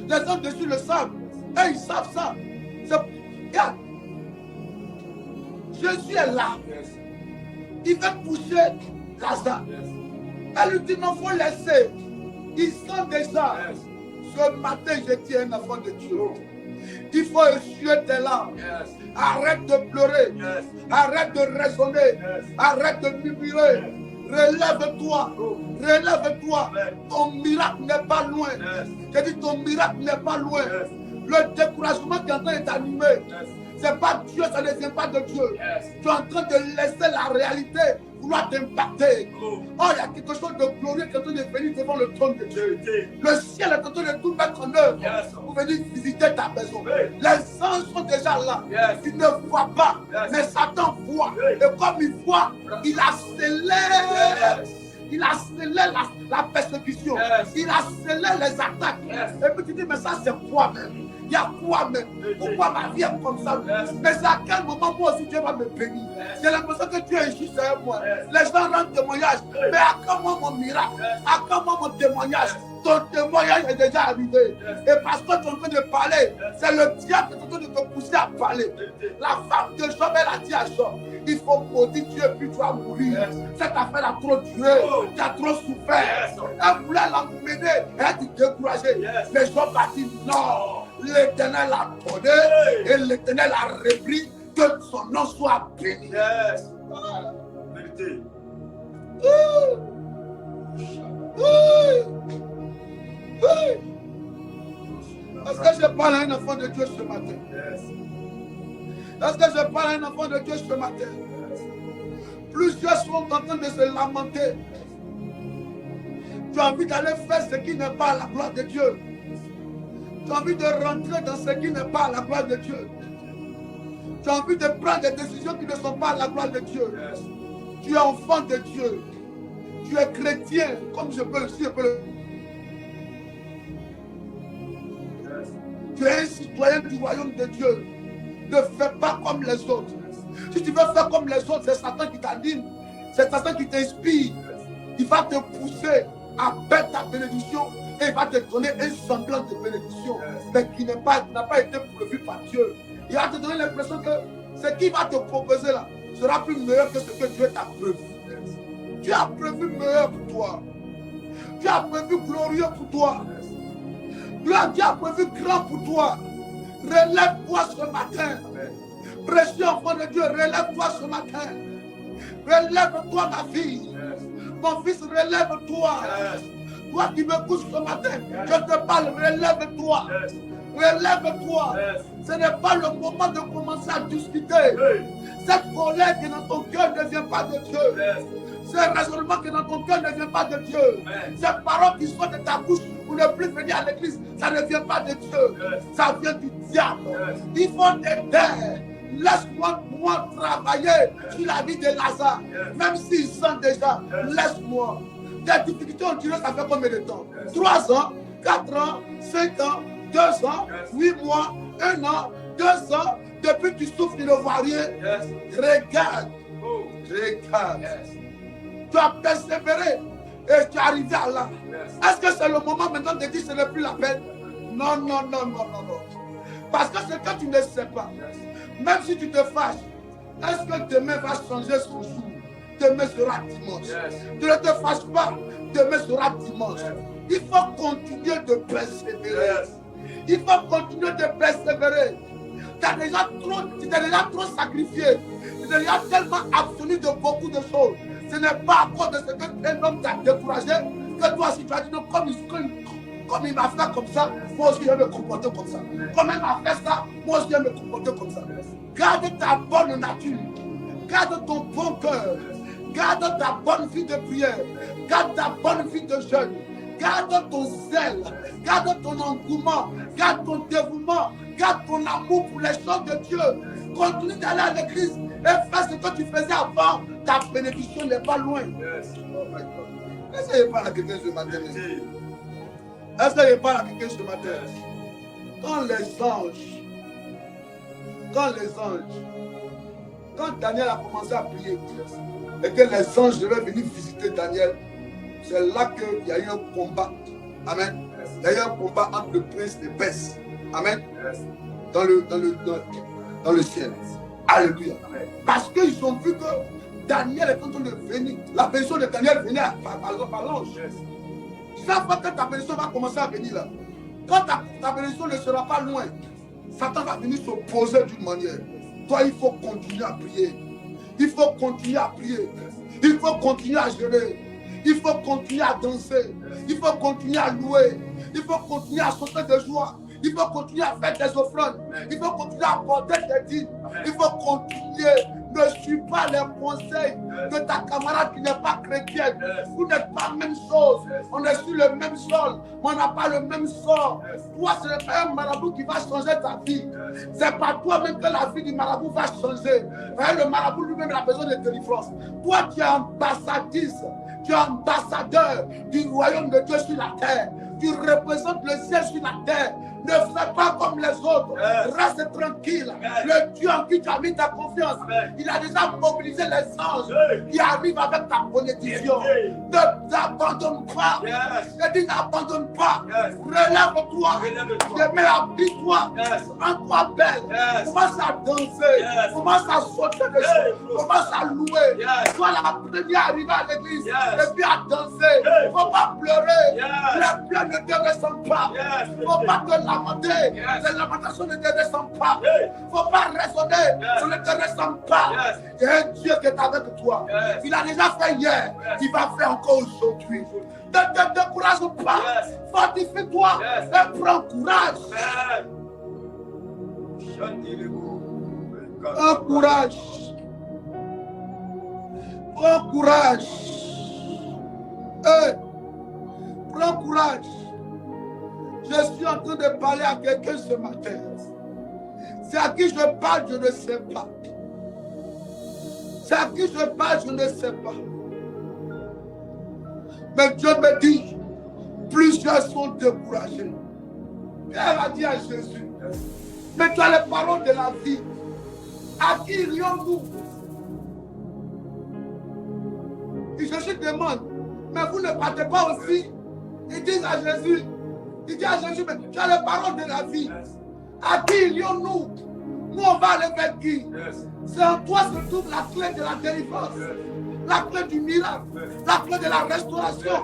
Les anges dessus le savent. Et ils savent ça. Regarde. Jésus est là. Il veut pousser Lazare. Elle lui dit non, il faut laisser. Il sent déjà. Ce matin, je dis à un enfant de Dieu. Il faut essuyer tes larmes. Arrête de pleurer. Arrête de raisonner. Arrête de murmurer. Relève-toi. Relève-toi. Ton miracle n'est pas loin. Je dis ton miracle n'est pas loin. Le découragement qui est en train de t'animer, ce n'est pas Dieu, ça ne vient pas de Dieu. Tu es en train de laisser la réalité vouloir t'impacter. Oh, il y a quelque chose de glorieux qui est en train de venir devant le trône de Dieu. Le ciel est en train de tout mettre en œuvre pour venir visiter ta maison. Les anges sont déjà là. Ils ne voient pas, mais Satan voit. Et comme il voit, il accélère. Il accélère la persécution. Il accélère les attaques. Et puis tu dis, mais ça c'est quoi même? Il y a quoi même? Pourquoi ma vie est comme ça? Mais c'est à quel moment moi aussi Dieu va me bénir? J'ai l'impression que Dieu est juste avec moi. Les gens rendent témoignage. Mais à quand moi mon miracle? À quand moi mon témoignage? Ton témoignage est déjà arrivé. Et parce que tu es en train de parler, c'est le diable qui est en train de te pousser à parler. La femme de Job, elle a dit à Job, il faut maudire Dieu puis tu vas mourir. Cette affaire a trop duré. Tu as trop souffert. Elle voulait l'emmener. Elle a dit décourager. Mais Job a dit non. L'Éternel a donné et l'Éternel a repris, que son nom soit béni. Vérité. Est-ce que je parle à un enfant de Dieu ce matin? Est-ce que je parle à un enfant de Dieu ce matin? Plusieurs sont en train de se lamenter. Tu as envie d'aller faire ce qui n'est pas à la gloire de Dieu. Tu as envie de rentrer dans ce qui n'est pas à la gloire de Dieu. Tu as envie de prendre des décisions qui ne sont pas à la gloire de Dieu. Tu es enfant de Dieu. Tu es chrétien, comme je peux le. Tu es un citoyen du royaume de Dieu. Ne fais pas comme les autres. Si tu veux faire comme les autres, c'est Satan qui t'anime. C'est Satan qui t'inspire. Il va te pousser à perdre ta bénédiction et il va te donner un semblant de bénédiction, mais qui n'a pas été prévu par Dieu. Il va te donner l'impression que ce qu'il va te proposer là sera plus meilleur que ce que Dieu t'a prévu. Dieu a prévu meilleur pour toi. Dieu a prévu glorieux pour toi. Dieu a prévu grand pour toi. Relève-toi ce matin. Précieux enfant de Dieu, relève-toi ce matin. Relève-toi ma fille. Mon fils, relève-toi. Toi qui me couches ce matin, je te parle, relève-toi. Relève-toi. Ce n'est pas le moment de commencer à discuter. Cette colère qui est dans ton cœur ne vient pas de Dieu. Ce raisonnement qui est dans ton cœur ne vient pas de Dieu. Ces paroles qui sortent de ta bouche pour ne plus venir à l'église, ça ne vient pas de Dieu. Ça vient du diable. Il faut t'aider. Laisse-moi travailler sur la vie de Lazare. Même s'il sent déjà, laisse-moi. Tes difficultés ont duré, ça fait combien de temps? 3 ans, 4 ans, 5 ans, 2 ans, 8 mois, 1 an, 2 ans. Depuis que tu souffres, tu ne vois rien. Regarde. Regarde. Tu as persévéré et tu es arrivé à là. Est-ce que c'est le moment maintenant de dire que ce n'est plus la peine? Non, non, non, non, non, non. Parce que ce que tu ne sais pas, même si tu te fâches, est-ce que demain va changer son jour? Demain sera dimanche. Tu ne te fâches pas, demain sera dimanche. Il faut continuer de persévérer. Il faut continuer de persévérer. Tu t'es déjà trop sacrifié. Tu t'es déjà tellement abstenu de beaucoup de choses. Ce n'est pas à cause de ce qu'un homme t'a découragé que toi aussi tu as dit non, comme il m'a fait comme ça, moi aussi je vais me comporter comme ça. Comme il m'a fait ça, moi aussi je vais me comporter comme ça. Garde ta bonne nature. Garde ton bon cœur. Garde ta bonne vie de prière. Garde ta bonne vie de jeûne. Garde ton zèle. Garde ton engouement. Garde ton dévouement. garde ton amour pour les choses de Dieu. Continue d'aller à l'église et fais ce que tu faisais avant. Ta bénédiction n'est pas loin. Est-ce que je parle à quelqu'un ce matin? Est-ce que je parle à quelqu'un ce matin? Quand Daniel a commencé à prier et que les anges devaient venir visiter Daniel, c'est là qu'il y a eu un combat. Amen. Il y a eu un combat entre le prince et Perse. Amen. Dans le ciel. Alléluia. Parce qu'ils ont vu que Daniel est en train de venir. La bénédiction de Daniel venait par l'ange. Chaque fois que ta bénédiction va commencer à venir là, quand ta bénédiction ne sera pas loin, Satan va venir s'opposer d'une manière. Toi, il faut continuer à prier. Il faut continuer à prier. Il faut continuer à gérer. Il faut continuer à danser. Il faut continuer à louer. Il faut continuer à sauter de joie. Il faut continuer à faire des offrandes. Il faut continuer à apporter des dîmes. Il faut continuer. Ne suis pas les conseils de ta camarade qui n'est pas chrétienne. Vous n'êtes pas la même chose. On est sur le même sol, mais on n'a pas le même sort. Toi, ce n'est pas un marabout qui va changer ta vie. C'est pas toi-même que la vie du marabout va changer. Le marabout lui-même a besoin de délivrance. Toi, tu es ambassadrice. Tu es ambassadeur du royaume de Dieu sur la terre. Tu représentes le ciel sur la terre. Ne fais pas comme les autres. Reste tranquille. Le Dieu en qui tu as mis ta confiance, il a déjà mobilisé les anges qui arrivent avec ta bénédiction. Ne t'abandonne pas. Je dis n'abandonne pas. Relève-toi. Demain, habille-toi. Rends-toi belle. Commence à danser. Commence à sauter dessus. Commence à louer. Sois la première arrivée à l'église. Et puis à danser. Il ne faut pas pleurer. Les pleurs ne te ressemblent pas. Il ne faut pas te lamenter. Les lamentations ne te ressemblent pas. Il ne faut pas raisonner. Ça ne te ressemble pas. Il y a un Dieu qui est avec toi. Il a déjà fait hier. Il va faire encore aujourd'hui. Ne te décourage pas. Fortifie-toi et prends courage. Prends courage. Prends courage. Prends courage. Je suis en train de parler à quelqu'un ce matin. C'est à qui je parle, je ne sais pas. C'est à qui je parle, je ne sais pas. Mais Dieu me dit, plusieurs sont découragés. Pierre a dit à Jésus, mais tu as les paroles de la vie. À qui irions-nous? Et Jésus demande, mais vous ne partez pas aussi? Ils disent à Jésus, il dit à Jésus, mais tu as les paroles de la vie. À qui irions-nous? Nous, on va aller vers qui? C'est en toi se trouve la clé de la délivrance, la clé du miracle, la clé de la restauration.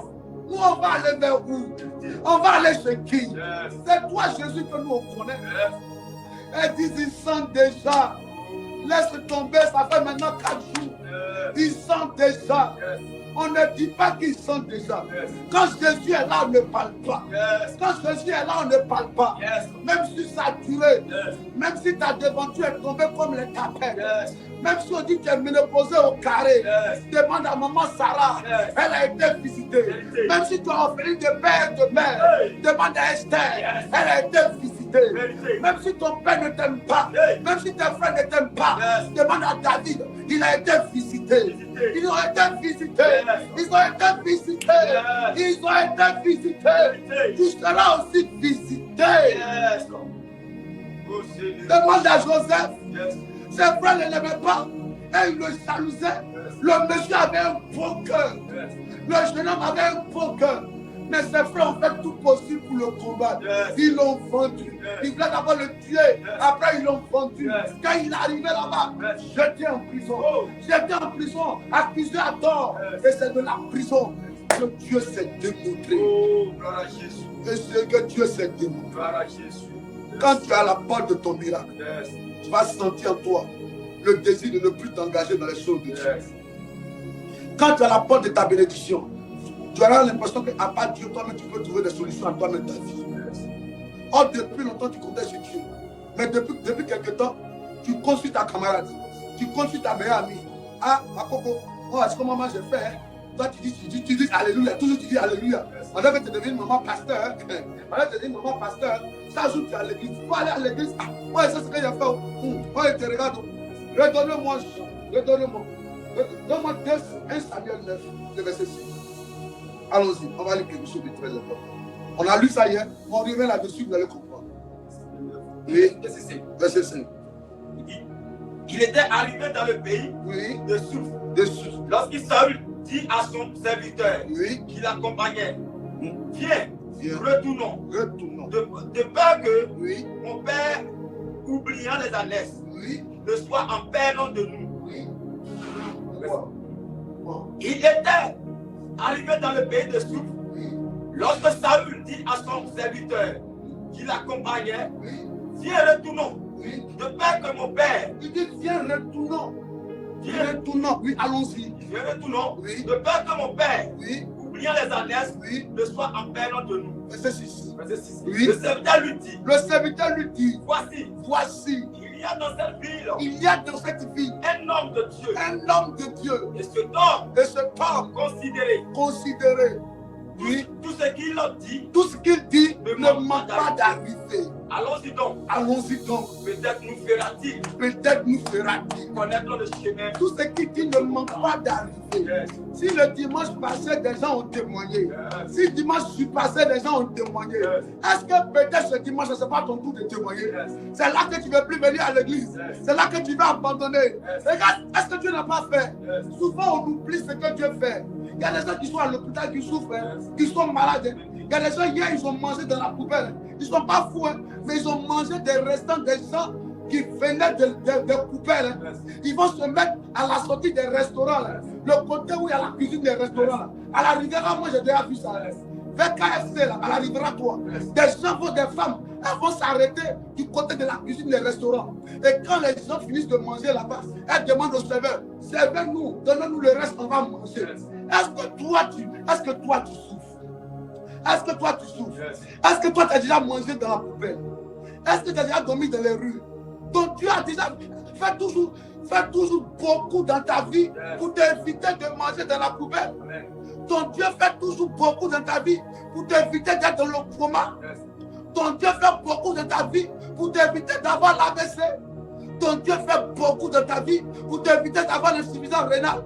Nous, on va aller vers où? On va aller chez qui? C'est toi, Jésus, que nous on connaît. Et disent, ils sentent déjà. Laisse tomber, ça fait maintenant 4 jours. Ils sentent déjà. On ne dit pas qu'ils sentent déjà. Quand Jésus est là, on ne parle pas. Quand Jésus est là, on ne parle pas. Même si ça a duré, même si ta devanture est tombée comme les capettes, même si on dit que tu es ménopausée au carré, demande à maman Sarah, elle a été visitée. Même si tu as offert de père et de mère, demande à Esther, elle a été visitée. Même si ton père ne t'aime pas, même si tes frères ne t'aiment pas, demande à David, il a été visité. Ils ont été visités. Ils ont été visités. Ils ont été visités. Tu seras aussi visité. Demande à Joseph. Ses frères ne l'aimaient pas. Et ils le jalousaient. Le monsieur avait un beau cœur. Le jeune homme avait un beau cœur. Mais ses frères ont fait tout possible pour le combattre. Ils l'ont vendu. Ils voulaient d'abord le tuer. Après, ils l'ont vendu. Quand il est arrivé là-bas, jeté en prison. Jeté en prison, accusé à tort. Et c'est de la prison que Dieu s'est démontré. Et c'est que Dieu s'est démontré. Quand tu es à la porte de ton miracle, tu vas sentir en toi le désir de ne plus t'engager dans les choses de Dieu. Quand tu es à la porte de ta bénédiction, tu auras l'impression qu'à part Dieu, toi-même, tu peux trouver des solutions à toi-même ta vie. Or, depuis longtemps, tu comptais sur Dieu. Mais depuis quelque temps, tu consultes ta camarade. Tu consultes ta meilleure amie. Ah, ma coco, est-ce que maman j'ai fait? Hein? Toi, tu dis Alléluia. Toujours tu dis Alléluia. Madame, tu deviens maman pasteur. Madame, tu deviens maman pasteur. chaque jour tu es à l'église, tu vas aller à l'église. Ah, moi, c'est ce que j'ai fait. Moi, je te regarde. Redonne-moi Jean. Redonne-moi. Donne-moi 1 Samuel 9, le verset 6. Allons-y, on va lire quelque chose de très important. On a lu ça hier, on revient là-dessus, vous allez comprendre. Oui, verset 5. Il était arrivé dans le pays de Souf. Lorsqu'il Saül dit à son serviteur qui l'accompagnait, viens, retournons. De peur que mon père, oubliant les annexes, ne soit en perdant de nous. Il était arrivé dans le pays de Souf. Lorsque Saül dit à son serviteur qui l'accompagnait, viens, retournons. De peur que mon père. Il dit, viens, retournons. Retournons. Oui, allons-y. Viens, retournons. De peur que mon père, oubliant les annexes, ne soit en perdant de nous. Verset 6. Oui. Le serviteur lui dit. Voici. Il y a dans cette ville. Un homme de Dieu. Et cet homme. Considéré. Oui. Tout ce qu'il a dit. Tout ce qu'il dit ne manque pas d'arriver. Allons-y donc. Peut-être nous fera-t-il connaître le chemin. Tout ce qu'il dit ne manque pas d'arriver. Si le dimanche passé, des gens ont témoigné. Si le dimanche passé, des gens ont témoigné. Est-ce que peut-être ce dimanche, ce n'est pas ton tour de témoigner? C'est là que tu ne veux plus venir à l'église. C'est là que tu vas abandonner. Regarde, est-ce que Dieu n'a pas fait? Souvent, on oublie ce que Dieu fait. Il y a des gens qui sont à l'hôpital, qui souffrent, qui sont malades. Il y a des gens, hier, ils ont mangé dans la poubelle. Ils ne sont pas fous, mais ils ont mangé des restants des gens qui venaient des poubelles. Ils vont se mettre à la sortie des restaurants. Le côté où il y a la cuisine des restaurants. À la Riviera, moi j'ai déjà vu ça. Vers KFC, là, à la Riviera 3. Des gens, des femmes, elles vont s'arrêter du côté de la cuisine des restaurants. Et quand les gens finissent de manger là-bas, elles demandent au serveur, servez-nous, donnez-nous le reste, on va manger. Est-ce que toi tu souffres? Est-ce que toi tu souffres? Est-ce que toi tu as déjà mangé dans la poubelle? Est-ce que tu as déjà dormi dans les rues? Donc Dieu a déjà fait toujours beaucoup dans ta vie pour t'éviter de manger dans la poubelle. Ton Dieu fait toujours beaucoup dans ta vie pour t'éviter d'être dans le coma. Ton Dieu fait beaucoup dans ta vie pour t'éviter d'avoir l'AVC. Ton Dieu fait beaucoup dans ta vie pour t'éviter d'avoir l'insuffisance rénale.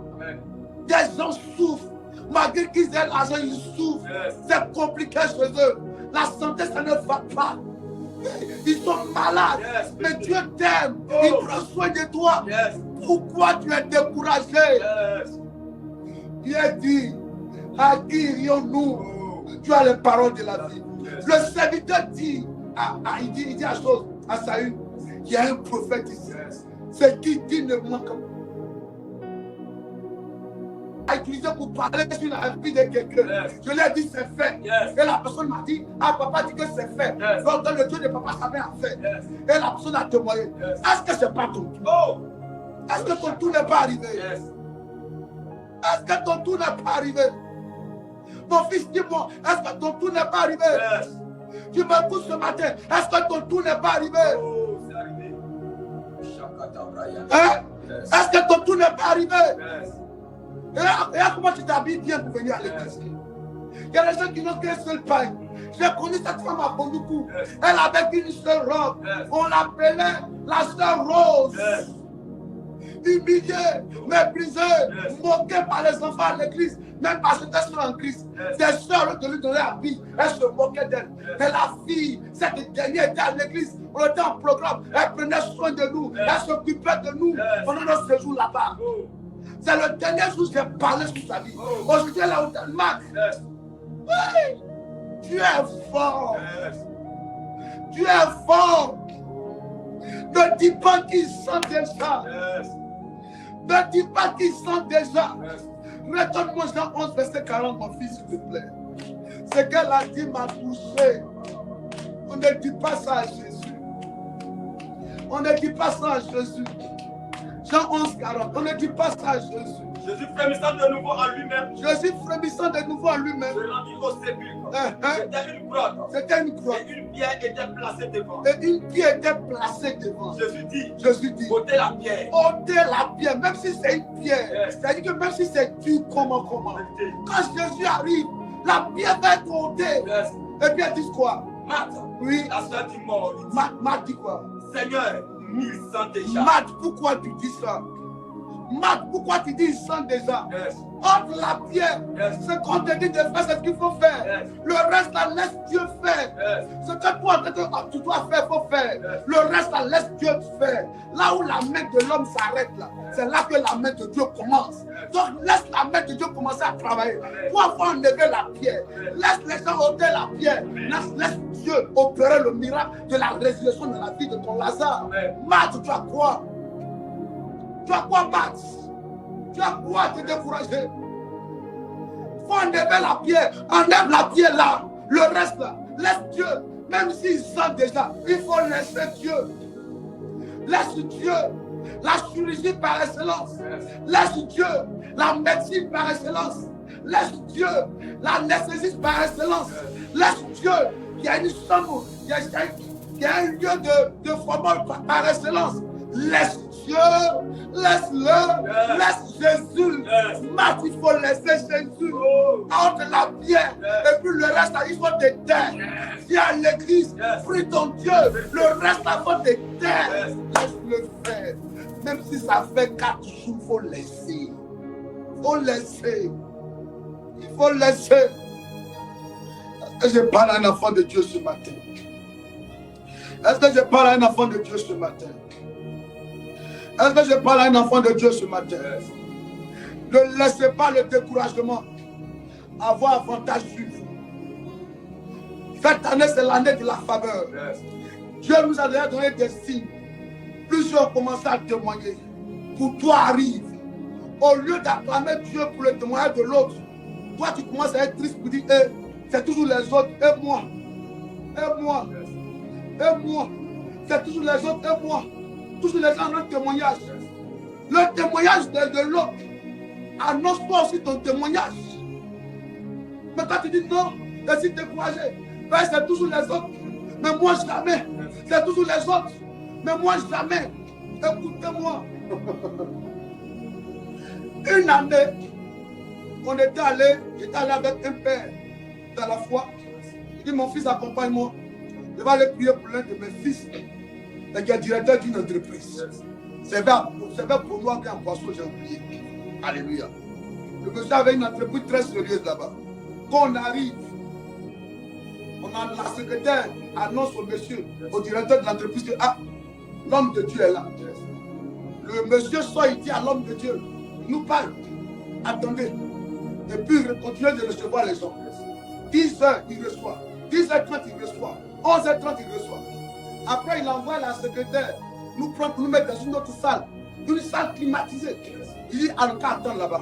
Des gens souffrent. Malgré qu'ils aient l'argent, ils souffrent. C'est compliqué chez eux. La santé, ça ne va pas. Ils sont malades. Mais Dieu t'aime. Il prend soin de toi. Pourquoi tu es découragé? Dieu dit, à qui irions-nous? Tu as les paroles de la vie. Le serviteur dit, il dit la chose à Saül. Il y a un prophète ici. C'est qui dit ne manque pas. Utilisé pour parler sur la vie de quelqu'un. Je lui ai dit c'est fait. Et la personne m'a dit, papa dit que c'est fait. Donc le Dieu de papa savait en fait. Et la personne a témoigné. Est-ce que c'est pas ton tour? Est-ce que ton tour n'est pas arrivé? Est-ce que ton tour n'est pas arrivé? Mon fils, dis-moi, est-ce que ton tour n'est pas arrivé? Tu me couches ce matin, est-ce que ton tour n'est pas arrivé? C'est arrivé. Est-ce que ton tour n'est pas arrivé? Et comment tu t'habilles bien pour venir à l'église? Il y a des gens qui n'ont qu'un seul pain. J'ai connu cette femme à Bondoukou. Elle avait une seule robe. On l'appelait la sœur Rose. Humiliée, méprisée, moquée par les enfants à l'église, même parce que c'était sœur en Christ. Des sœurs de lui donner la vie, elles se moquaient d'elle. Mais la fille, cette dernière était à l'église, on était en programme, elle prenait soin de nous, elle s'occupait de nous pendant notre séjour là-bas. C'est le dernier jour que j'ai parlé sur sa vie. Aujourd'hui, elle est au Danemark. Oui, tu es fort. Tu es fort. Ne dis pas qu'il sent déjà. Ne dis pas qu'il sent déjà. Retourne-moi Jean 11, verset 40, mon fils, s'il te plaît. Ce qu'elle a dit m'a touché. On ne dit pas ça à Jésus. On ne dit pas ça à Jésus. Jean 11, 40. On ne dit pas ça à Jésus. Jésus frémissant de nouveau en lui-même. Jésus frémissant de nouveau en lui-même. Se rendit au sépulcre. C'était une grotte. C'était une grotte. Et une pierre était placée devant. Et une pierre était placée devant. Jésus dit. Ôtez la pierre. Ôtez la pierre. Même si c'est une pierre. C'est-à-dire que même si c'est dur, comment. Quand Jésus arrive, la pierre va être ôtée. Et puis elle dit quoi? Marthe. Oui. La soeur du mort. Matt dit quoi? Seigneur, il sent déjà. Matt, pourquoi tu dis ça? Matt, pourquoi tu dis il sent déjà? Yes. Entre la pierre, Yes. ce qu'on te dit de faire, c'est ce qu'il faut faire. Yes. Le reste, là, laisse Dieu faire. Yes. Ce que toi, tu dois faire, il faut faire. Yes. Le reste, là, laisse Dieu faire. Là où la main de l'homme s'arrête, là, c'est là que la main de Dieu commence. Yes. Donc, laisse la main de Dieu commencer à travailler. Amen. Toi, il faut enlever la pierre. Yes. Laisse les gens ôter la pierre. Laisse Dieu opérer le miracle de la résurrection de la vie de ton Lazare. Amen. Matt, tu as quoi? Tu as quoi, Matt? Tu as quoi te décourager? Il faut enlever la pierre. Enlève la pierre là. Le reste là. Laisse Dieu. Même s'il sent déjà, il faut laisser Dieu. Laisse Dieu. La chirurgie par excellence. Laisse Dieu. La médecine par excellence. Laisse Dieu. L'anesthésiste par excellence. Laisse Dieu. Il y a une somme. Il y a un lieu de formation par excellence. Laisse Dieu, laisse-le, laisse Jésus. Marc, il faut laisser Jésus entre la pierre et puis le reste, il faut te taire. Viens à l'église, prie ton Dieu, le reste, il faut te taire. Laisse-le faire. Même si ça fait 4 jours, il faut laisser. Il faut laisser. Il faut laisser. Est-ce que je parle à un enfant de Dieu ce matin? Est-ce que je parle à un enfant de Dieu ce matin? Est-ce que je parle à un enfant de Dieu ce matin? Ne laissez pas le découragement avoir avantage sur vous. Cette année, c'est l'année de la faveur. Dieu nous a déjà donné des signes. Plusieurs ont commencé à témoigner. Pour toi arrive. Au lieu d'acclamer Dieu pour le témoignage de l'autre, toi tu commences à être triste pour dire, c'est toujours les autres et moi. Et moi. Et moi. C'est toujours les autres et moi. Toujours les gens ont un témoignage. Le témoignage de l'autre annonce pas aussi ton témoignage. Mais quand tu dis non, je suis découragé. Ben, c'est toujours les autres. Mais moi jamais. C'est toujours les autres. Mais moi jamais. Écoutez-moi. Une année, j'étais allé avec un père dans la foi. Il dit, mon fils, accompagne-moi. Je vais aller prier pour l'un de mes fils. Qui est directeur d'une entreprise. C'est vers pour moi qu'un poisson, j'ai oublié. Alléluia. Le monsieur avait une entreprise très sérieuse là-bas. Quand on arrive, on a la secrétaire annonce au monsieur, au directeur de l'entreprise que l'homme de Dieu est là. Le monsieur sort, il dit à l'homme de Dieu, nous parle, attendez. Et puis il continue de recevoir les gens. 10h, il reçoit. 10h30, il reçoit. 11h30, il reçoit. Après, il envoie la secrétaire nous prendre pour nous mettre dans une autre salle. Une salle climatisée. Il dit, à le cas, attendre là-bas.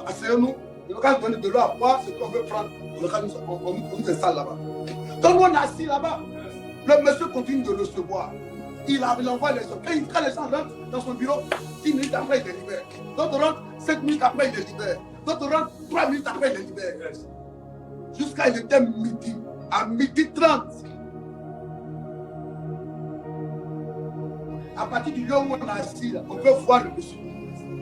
Asseyons-nous. Le cas donne de l'eau à boire, ce qu'on veut prendre. On nous installe là-bas. Donc, on est assis là-bas. Le monsieur continue de recevoir. Il envoie les gens. Quand les gens rentrent dans son bureau, 10 minutes après, il les libère. D'autres rentrent, 5 minutes après, il les libère. D'autres rentrent, 3 minutes après, il les libère. Jusqu'à il était midi. À midi 30. À partir du lieu où on est assis, là, on peut voir le monsieur.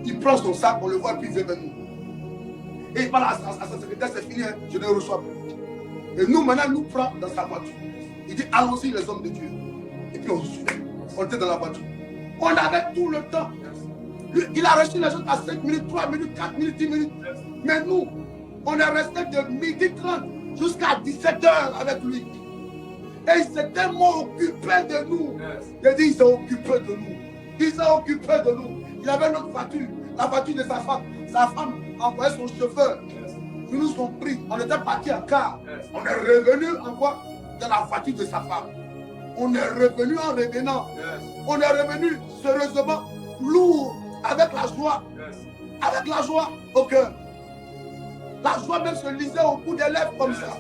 Il prend son sac, on le voit, puis il vient vers nous. Et il parle à sa secrétaire, c'est fini, je ne le reçois plus. Et nous, maintenant, nous prend dans sa voiture. Il dit, allons-y les hommes de Dieu. Et puis on se suivait. On était dans la voiture. On avait tout le temps. Lui, il a reçu les autres à 5 minutes, 3 minutes, 4 minutes, 10 minutes. Mais nous, on est resté de midi 30 jusqu'à 17h avec lui. Et il s'est tellement occupé de nous. Il a dit, il s'est occupé de nous. Il s'est occupé de nous. Il avait notre voiture, la voiture de sa femme. Sa femme envoyait son chauffeur. Nous nous sommes pris. On était partis en car. On est revenu encore dans la voiture de sa femme. On est revenu en revenant. On est revenu sérieusement, lourd, avec la joie. Avec la joie au cœur. La joie même se lisait au bout des lèvres comme ça.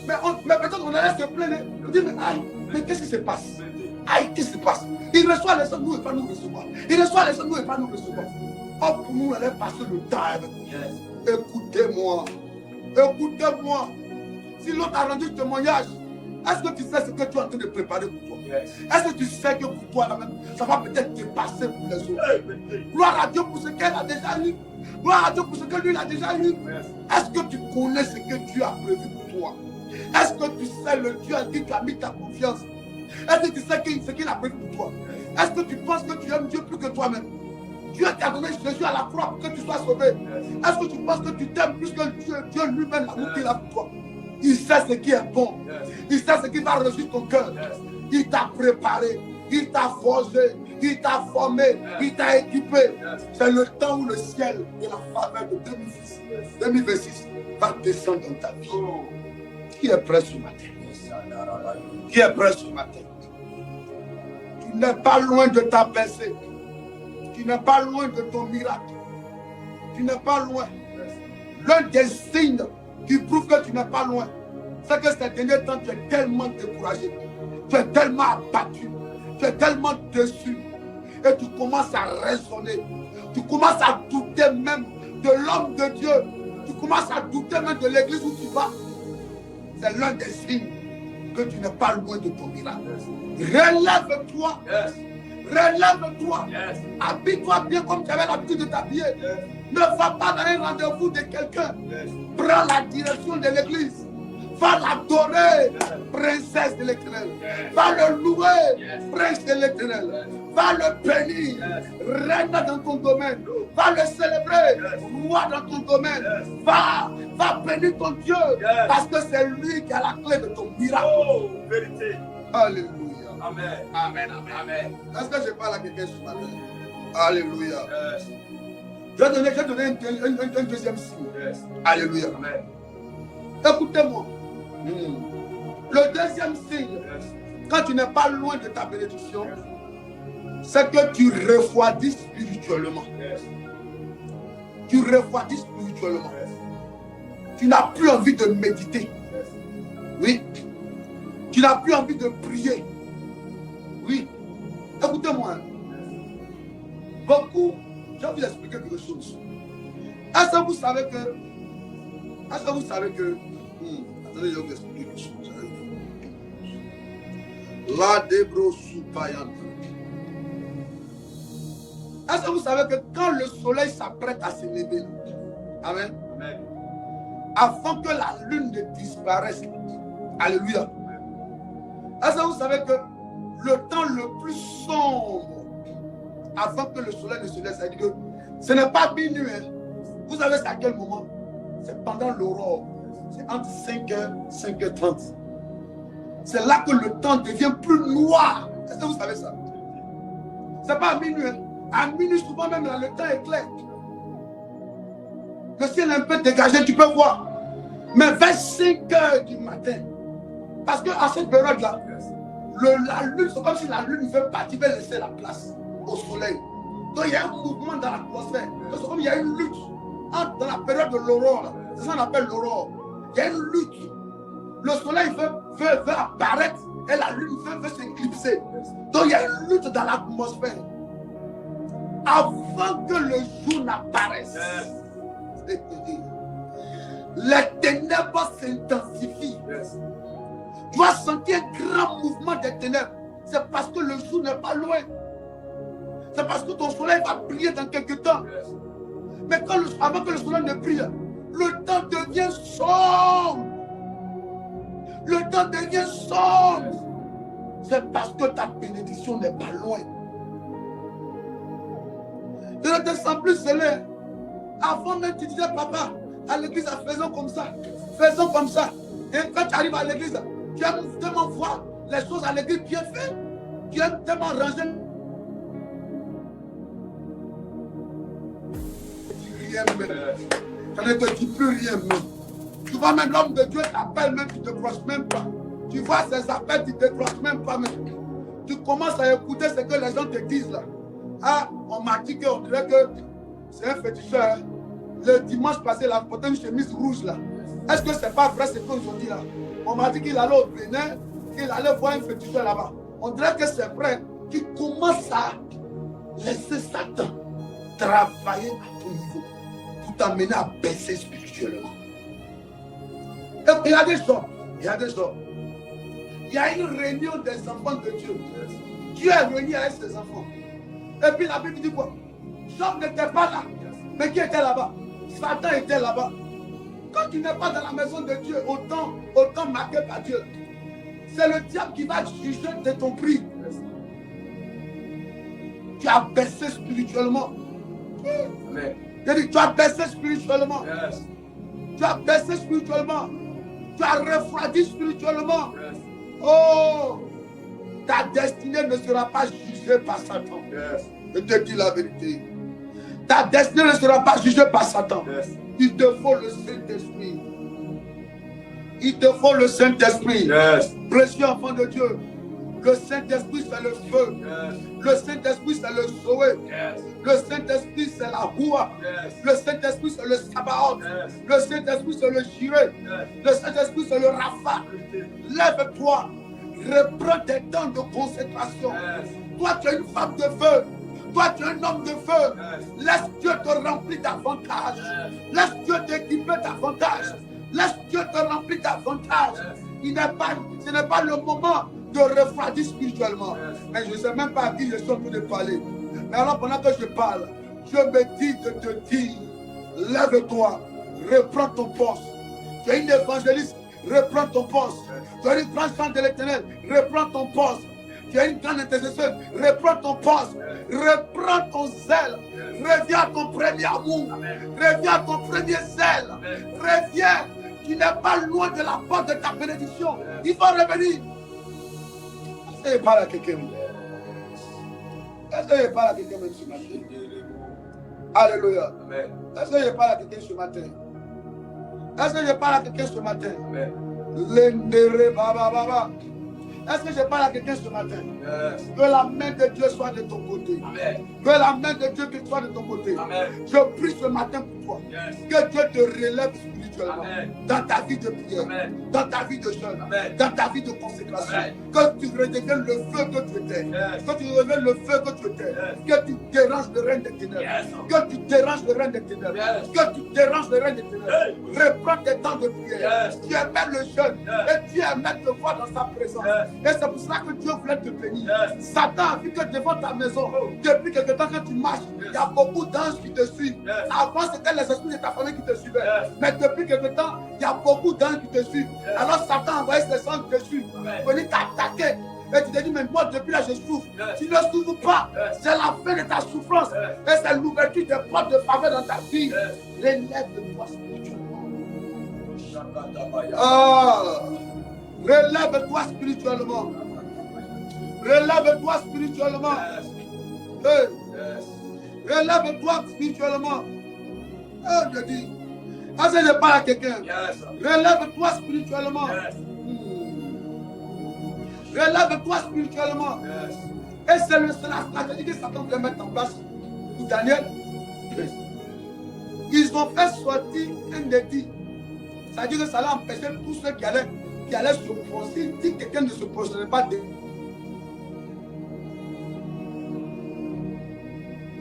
Mais peut-être on allait se plaindre. On dit, mais aïe, mais qu'est-ce qui se passe? Aïe, qu'est-ce qui se passe? Il reçoit les gens, nous et pas nous recevoir. Il reçoit les gens, nous et pas nous recevoir. Oh, pour nous, on allait passer le temps avec nous. Écoutez-moi. Écoutez-moi. Si l'autre a rendu témoignage, est-ce que tu sais ce que tu es en train de préparer pour toi? Est-ce que tu sais que pour toi, là même, ça va peut-être te passer pour les autres? Gloire à Dieu pour ce qu'elle a déjà eu. Gloire à Dieu pour ce que lui a déjà eu. Est-ce que tu connais ce que Dieu a prévu pour toi? Est-ce que tu sais le Dieu en qui tu as mis ta confiance? Est-ce que tu sais ce qu'il a prévu pour toi? Est-ce que tu penses que tu aimes Dieu plus que toi-même? Dieu t'a donné Jésus à la croix pour que tu sois sauvé. Est-ce que tu penses que tu t'aimes plus que Dieu lui-même, l'amour qu'il a pour toi? Il sait ce qui est bon. Il sait ce qui va réussir ton cœur. Il t'a préparé. Il t'a forgé. Il t'a formé. Il t'a équipé. C'est le temps où le ciel et la faveur de 2026 va descendre dans ta vie. Qui est prêt ce matin? Qui est prêt ce matin? Tu n'es pas loin de ta pensée. Tu n'es pas loin de ton miracle. Tu n'es pas loin. L'un des signes qui prouve que tu n'es pas loin, c'est que ces derniers temps, tu es tellement découragé. Tu es tellement abattu. Tu es tellement déçu. Et tu commences à raisonner. Tu commences à douter même de l'homme de Dieu. Tu commences à douter même de l'église où tu vas. C'est l'un des signes que tu n'es pas loin de ton miracle. Relève-toi. Relève-toi. Habille-toi bien comme tu avais l'habitude de t'habiller. Ne va pas dans un rendez-vous de quelqu'un. Prends la direction de l'église. Va l'adorer, princesse de l'Éternel. Va le louer, prince de l'Éternel. Va le bénir, reine dans ton domaine. Va le célébrer, roi dans ton domaine. Va bénir ton Dieu, parce que c'est lui qui a la clé de ton miracle. Oh, vérité. Alléluia. Amen. Amen. Amen. Est-ce que je parle à quelqu'un ce matin? Alléluia. Je vais donner un deuxième signe. Alléluia. Amen. Écoutez-moi. Le deuxième signe, quand tu n'es pas loin de ta bénédiction, c'est que tu refroidis spirituellement. Tu refroidis spirituellement. Tu n'as plus envie de méditer. Oui. Tu n'as plus envie de prier. Oui. Écoutez-moi. Beaucoup, je vais vous expliquer quelque chose. Est-ce que vous savez que attendez, je vais vous expliquer quelque chose. La débro soupayante. Est-ce que vous savez que quand le soleil s'apprête à se lever, amen, Amen. avant que la lune ne disparaisse, alléluia. Est-ce que vous savez que le temps le plus sombre, avant que le soleil ne se lève, c'est-à-dire que ce n'est pas minuit. Vous savez c'est à quel moment? C'est pendant l'aurore. C'est entre 5h et 5h30. C'est là que le temps devient plus noir. Est-ce que vous savez ça? Ce n'est pas à minuit. À minuit, souvent même là, le temps est clair. Le ciel est un peu dégagé, tu peux voir. Mais vers 5h du matin, parce qu'à cette période-là, la lune, c'est comme si la lune veut partir, veut laisser la place au soleil. Donc il y a un mouvement dans l'atmosphère. C'est comme il y a une lutte dans la période de l'aurore. C'est ça qu'on appelle l'aurore. Il y a une lutte. Le soleil veut apparaître et la lune veut s'éclipser. Donc il y a une lutte dans l'atmosphère. Avant que le jour n'apparaisse, les ténèbres s'intensifient. Tu vas sentir un grand mouvement des ténèbres. C'est parce que le jour n'est pas loin. C'est parce que ton soleil va briller dans quelques temps. Mais avant que le soleil ne brille, le temps devient sombre. Le temps devient sombre. C'est parce que ta bénédiction n'est pas loin. Je ne te sens plus scellé. Avant même, tu disais, papa, à l'église, faisons comme ça. Faisons comme ça. Et quand tu arrives à l'église, tu aimes tellement voir les choses à l'église bien faites. Tu aimes tellement ranger. Rien même. Je ne te dis plus rien même. Tu vois même l'homme de Dieu t'appelle même, tu ne te décroches même pas. Tu vois ses appels, tu ne te décroches même pas même. Tu commences à écouter ce que les gens te disent là. Ah, on m'a dit qu'on dirait que c'est un féticheur. Hein. Le dimanche passé, il a porté une chemise rouge là. Est-ce que c'est pas vrai ce qu'ils ont dit là? On m'a dit qu'il allait au Bénin, qu'il allait voir un féticheur là-bas. On dirait que c'est vrai. Tu commences à laisser Satan travailler à ton niveau pour t'amener à baisser spirituellement. Et il y a des gens, il y a une réunion des enfants de Dieu. Dieu est réuni avec ses enfants. Et puis la Bible dit quoi? Job n'était pas là. Mais qui était là-bas? Satan était là-bas. Quand tu n'es pas dans la maison de Dieu, autant marqué par Dieu, c'est le diable qui va juger de ton prix. Tu as baissé spirituellement. Amen. Tu as baissé spirituellement. Yes. Tu as baissé spirituellement. Tu as refroidi spirituellement. Yes. Oh, ta destinée ne sera pas jugée par Satan. Yes. Je te dis la vérité. Ta destinée ne sera pas jugée par Satan. Yes. Il te faut le Saint-Esprit. Il te faut le Saint-Esprit. Yes. Précieux enfant de Dieu. Le Saint-Esprit, c'est le feu. Yes. Le Saint-Esprit, c'est le Zoé. Yes. Le Saint-Esprit, c'est la Houa. Yes. Le Saint-Esprit, c'est le Sabaoth. Yes. Le Saint-Esprit, c'est le Jireh. Yes. Le Saint-Esprit, c'est le Rapha. Lève-toi. Reprends tes temps de consécration. Yes. Toi, tu es une femme de feu. Toi, tu es un homme de feu. Yes. Laisse Dieu te remplir davantage. Yes. Laisse Dieu t'équiper davantage. Laisse Dieu te remplir davantage. Yes. Ce n'est pas le moment de refroidir spirituellement. Yes. Mais je ne sais même pas à qui je suis en train de parler. Mais alors, pendant que je parle, je me dis de te dire, lève-toi, reprends ton poste. Tu es une évangéliste, reprends ton poste. Tu es une grande femme de l'Éternel, reprends ton poste. Tu es une grande intercesseuse, reprends ton poste. Reprends ton zèle. Reviens à ton premier amour. Reviens à ton premier zèle. Reviens. Tu n'es pas loin de la porte de ta bénédiction. Il faut revenir. Est-ce que je parle à quelqu'un? Est-ce que je parle à quelqu'un même ce matin? Alléluia. Amen. Est-ce que je parle à quelqu'un ce matin? Est-ce que je parle à quelqu'un ce matin? Amen. L'endere baba baba. Est-ce que je parle à quelqu'un ce matin? Yes. Que la main de Dieu soit de ton côté. Amen. Que la main de Dieu soit de ton côté. Amen. Je prie ce matin pour toi. Yes. Que Dieu te relève spirituellement. Amen. Dans ta vie de prière. Amen. Dans ta vie de jeûne. Amen. Dans ta vie de consécration. Amen. Que tu redeviennes le feu que tu étais. Yes. Que tu redeviennes le feu que tu étais. Yes. Que tu déranges le règne des ténèbres. Yes. Que tu déranges le règne des ténèbres. Yes. Que tu déranges le règne des ténèbres. Hey. Reprends tes temps de prière. Yes. Tu aimais le jeûne. Yes. Et tu aimais te voir dans sa présence. Yes. Et c'est pour cela que Dieu voulait te bénir. Yes. Satan a vu que devant ta maison, depuis quelque temps quand tu marches, il y a beaucoup d'anges qui te suivent. Yes. Avant, c'était les esprits de ta famille qui te suivaient. Yes. Mais depuis quelque temps, il y a beaucoup d'anges qui te suivent. Yes. Alors Satan a envoyé ses anges qui te suivent. Amen. Venir t'attaquer. Et tu te dis, mais moi, depuis là, je souffre. Yes. Tu ne souffres pas. Yes. C'est la fin de ta souffrance. Yes. Et c'est l'ouverture des portes de faveur dans ta vie. Yes. Relève-toi spirituellement. Ah, relève-toi spirituellement. Relève-toi spirituellement. Yes. Hey, Yes. relève-toi spirituellement. Oh, je dis, est-ce que je parle à quelqu'un? Yes. Relève-toi spirituellement. Yes. Relève-toi spirituellement. Yes. Et c'est la stratégie que Satan voulait mettre en place pour Daniel. Ils ont fait sortir un édit. C'est-à-dire que ça allait empêcher tous ceux qui allaient se prosterner. Si quelqu'un ne se prosternait pas,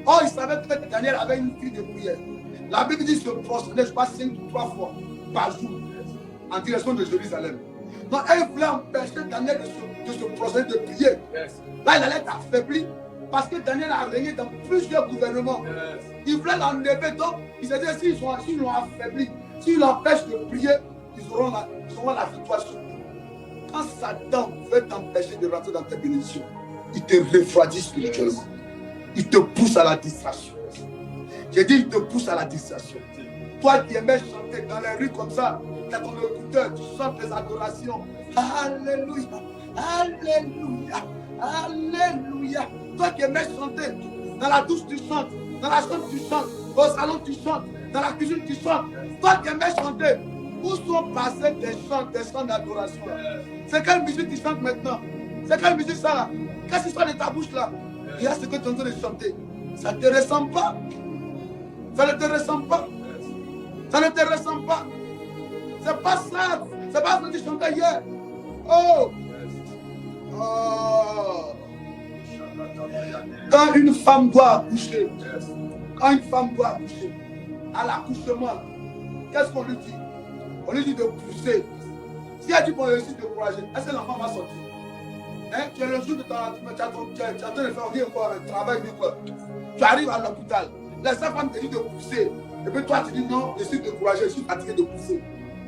oh, il savait que Daniel avait une fille de prière. La Bible dit se prosterner, je crois, 3 fois par jour en direction de Jérusalem. Donc, elle voulait empêcher Daniel de se prosterner, de prier. Yes. Là, il allait être affaibli parce que Daniel a régné dans plusieurs gouvernements. Yes. Il voulait l'enlever. Donc, il se dit s'ils l'ont affaibli, s'ils l'empêchent de prier, ils auront la victoire sur lui. Quand Satan veut t'empêcher de rentrer dans tes bénédictions, il te refroidit spirituellement. Il te pousse à la distraction. J'ai dit, il te pousse à la distraction. Toi qui aimais chanter dans les rues comme ça, dans ton écouteur, tu chantes tes adorations. Alléluia, alléluia, alléluia. Toi qui aimais chanter, dans la douche tu chantes, dans la chambre tu chantes, au salon tu chantes, dans la cuisine tu chantes. Toi qui aimais chanter, où sont passés tes chants d'adoration? C'est quelle musique tu chantes maintenant? C'est quelle musique ça là? Qu'est-ce qui sort de ta bouche là? Il y a ce que tu es en train de chanter. Ça ne te ressemble pas. Ça ne te ressemble pas. Ça ne te ressemble pas. C'est pas ça. C'est pas ce que tu chantais hier. Oh. Oh. Quand une femme doit accoucher, à l'accouchement, qu'est-ce qu'on lui dit? On lui dit de pousser. Si elle dit qu'on réussit de courager, est-ce que l'enfant va sortir? Hein? Tu es le jour de tu es en train de faire encore un travail. Tu arrives à l'hôpital. La femme te dit de pousser. Et puis toi, tu dis non, je suis découragé, je suis fatigué de pousser.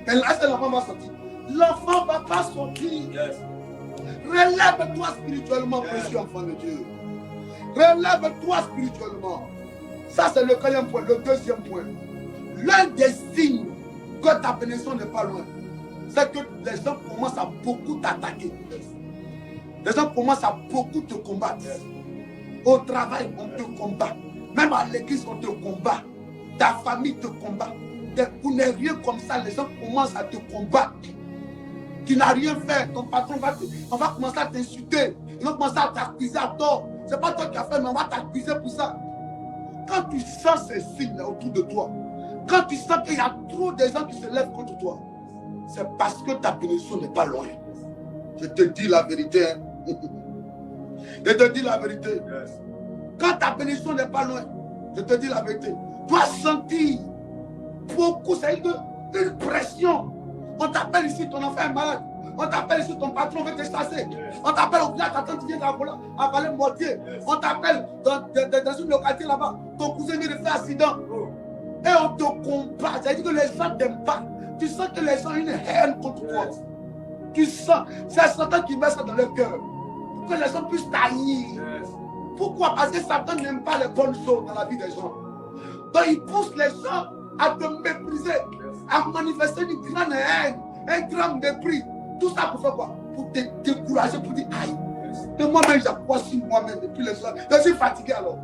Mais là, c'est l'enfant va sortir. L'enfant ne va pas sortir. Yes. Relève-toi spirituellement, précieux enfant de Dieu. Relève-toi spirituellement. Ça, c'est le quatrième point. Le deuxième point. L'un des signes que ta bénédiction n'est pas loin, c'est que les gens commencent à beaucoup t'attaquer. Les gens commencent à beaucoup te combattre. Au travail, on te combat. Même à l'église, on te combat. Ta famille te combat. Vous n'êtes rien comme ça. Les gens commencent à te combattre. Tu n'as rien fait. Ton patron va commencer à t'insulter. Ils vont commencer à t'accuser à tort. Ce n'est pas toi qui as fait, mais on va t'accuser pour ça. Quand tu sens ces signes autour de toi, quand tu sens qu'il y a trop de gens qui se lèvent contre toi, c'est parce que ta bénédiction n'est pas loin. Je te dis la vérité. Je te dis la vérité. Yes. Quand ta bénédiction n'est pas loin, je te dis la vérité. Tu vas sentir beaucoup, c'est une pression. On t'appelle ici, ton enfant est malade. On t'appelle ici, ton patron veut te chasser. On t'appelle au village, ta tante vient d'avaler mortier. On t'appelle dans une localité là-bas. Ton cousin vient de faire accident. Et on te combat. Ça veut dire que les gens ne t'aiment pas. Tu sens que les gens ont une haine contre toi. Tu sens. C'est Satan qui met ça dans le cœur. Pour que les gens puissent t'haïr. Pourquoi? Parce que Satan n'aime pas les bonnes choses dans la vie des gens. Donc il pousse les gens à te mépriser, à manifester une grande haine, un grand mépris. Tout ça pour faire quoi? Pour te décourager, pour dire aïe. Et moi-même, j'approche moi-même depuis les gens. Je suis fatigué alors.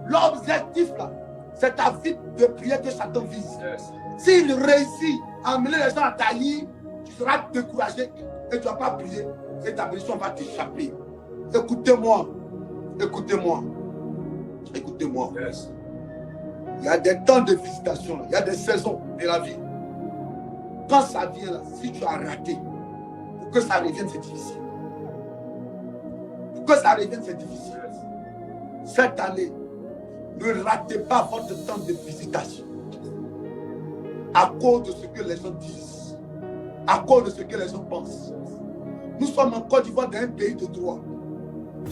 L'objectif là, c'est ta vie de prière que Satan vise. S'il réussit à amener les gens à tailler, tu seras découragé et tu ne vas pas prier et ta bénédiction va t'échapper. Écoutez-moi. Écoutez-moi. Écoutez-moi. Yes. Il y a des temps de visitation, il y a des saisons de la vie. Quand ça vient là, si tu as raté, pour que ça revienne, c'est difficile. Pour que ça revienne, c'est difficile. Cette année, ne ratez pas votre temps de visitation. À cause de ce que les gens disent. À cause de ce que les gens pensent. Nous sommes en Côte d'Ivoire dans un pays de droit.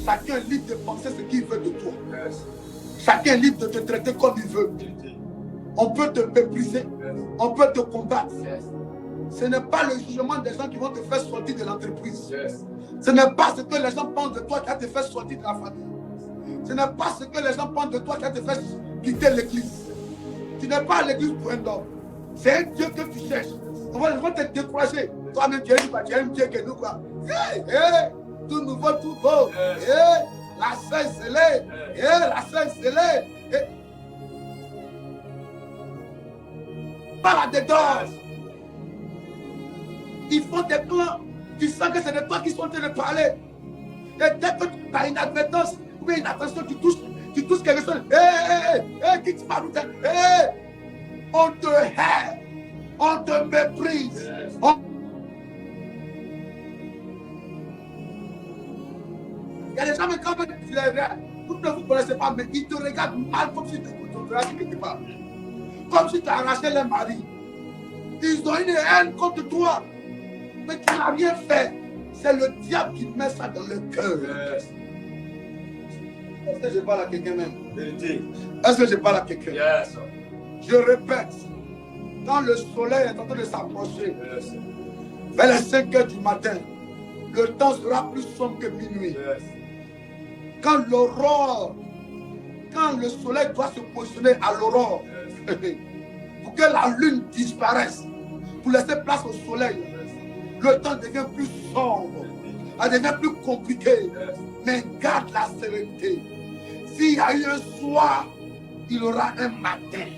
Chacun est libre de penser ce qu'il veut de toi. Chacun est libre de te traiter comme il veut. On peut te mépriser. On peut te combattre. Ce n'est pas le jugement des gens qui vont te faire sortir de l'entreprise. Ce n'est pas ce que les gens pensent de toi qui va te faire sortir de la famille. Ce n'est pas ce que les gens pensent de toi qui va te faire quitter l'église. Tu n'es pas à l'église pour un homme. C'est un Dieu que tu cherches. On va te décourager. Toi-même, tu es un Dieu que nous quoi. Tout nouveau, tout beau. La scène scellée. La scène scellée. Pas là-dedans. Ils font des plans. Tu sens que c'est de toi qui sont en train de parler. Et dès que tu as une advertence ou une attention, tu touches quelque chose. Qui te parle? On te hait. On te méprise. Il y a des gens, mais quand tu les regardes, vous ne vous connaissez pas, mais ils te regardent mal comme si tu te regardais quelque part. Comme si tu as arraché leur mari. Ils ont une haine contre toi. Mais tu n'as rien fait. C'est le diable qui met ça dans le cœur. Est-ce que je parle à quelqu'un même? Est-ce que je parle à quelqu'un? Yes. Je répète. Quand le soleil est en train de s'approcher, vers les 5 heures du matin, le temps sera plus sombre que minuit. Quand l'aurore, quand le soleil doit se positionner à l'aurore, pour que la lune disparaisse, pour laisser place au soleil, le temps devient plus sombre, ça devient plus compliqué. Mais garde la sérénité. S'il y a eu un soir, il y aura un matin.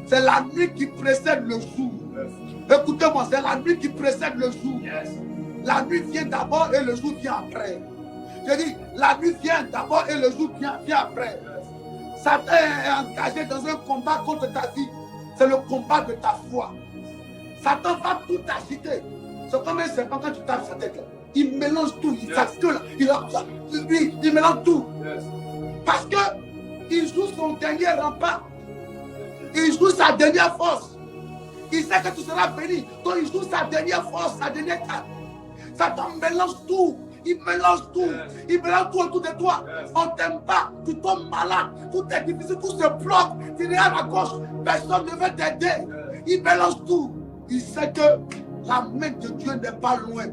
C'est la nuit qui précède le jour. Écoutez-moi, c'est la nuit qui précède le jour. La nuit vient d'abord et le jour vient après. Je dis, la nuit vient d'abord et le jour vient après. Satan est engagé dans un combat contre ta vie. C'est le combat de ta foi. Satan va tout agiter. C'est comme un serpent quand tu tapes sa tête. Là. Il mélange tout. Il mélange tout. Parce qu'il joue son dernier rempart. Il joue sa dernière force. Il sait que tu seras béni. Donc il joue sa dernière force, sa dernière carte. Satan mélange tout. Il mélange tout. Il mélange tout autour de toi. On t'aime pas. Tu tombes malade. Tout est difficile. Tout se bloque. Tu regardes à gauche. Personne ne veut t'aider. Il mélange tout. Il sait que la main de Dieu n'est pas loin.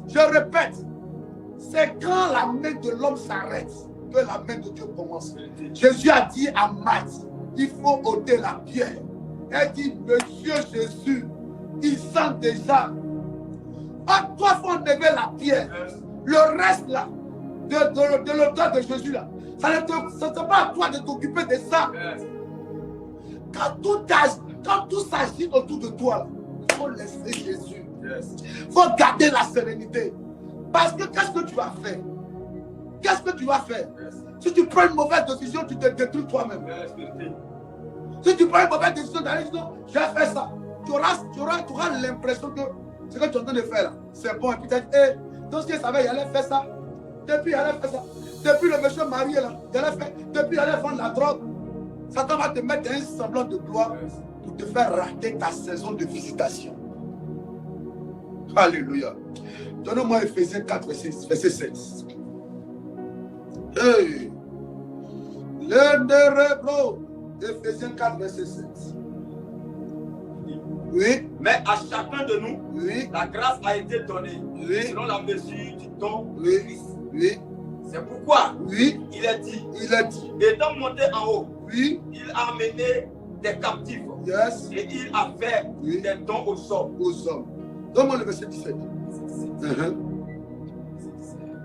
Je répète. C'est quand la main de l'homme s'arrête que la main de Dieu commence. Jésus a dit à Marthe, il faut ôter la pierre. Elle dit, Monsieur Jésus, il sent déjà. À toi, il faut enlever la pierre. Le reste là, de l'auteur de Jésus là, ça ne c'est pas à toi de t'occuper de ça. Quand tout s'agit autour de toi, il faut laisser Jésus. Il faut garder la sérénité. Parce que qu'est-ce que tu vas faire? Qu'est-ce que tu vas faire? Si tu prends une mauvaise décision, tu te détruis toi-même. Si tu prends une mauvaise décision, je vais faire ça. Tu auras l'impression que ce que tu es en train de faire là, c'est bon. Et puis tu dis, hey, donc si je savais, il allait faire ça. Depuis, il allait faire ça. Depuis le monsieur marié là, il allait faire. Depuis, il allait vendre la drogue. Satan va te mettre un semblant de gloire pour te faire rater ta saison de visitation. Alléluia. Donne-moi Ephésiens 4, verset 7. Hey. Ephésiens 4, verset 7. Oui. Mais à chacun de nous, Oui. la grâce a été donnée Oui. selon la mesure du don de Oui. Christ. Oui. C'est pourquoi Oui. il est dit, Étant monté en haut, oui. il a amené des captifs Yes. et il a fait Oui. des dons aux hommes. Aux hommes. Donne-moi le verset 17.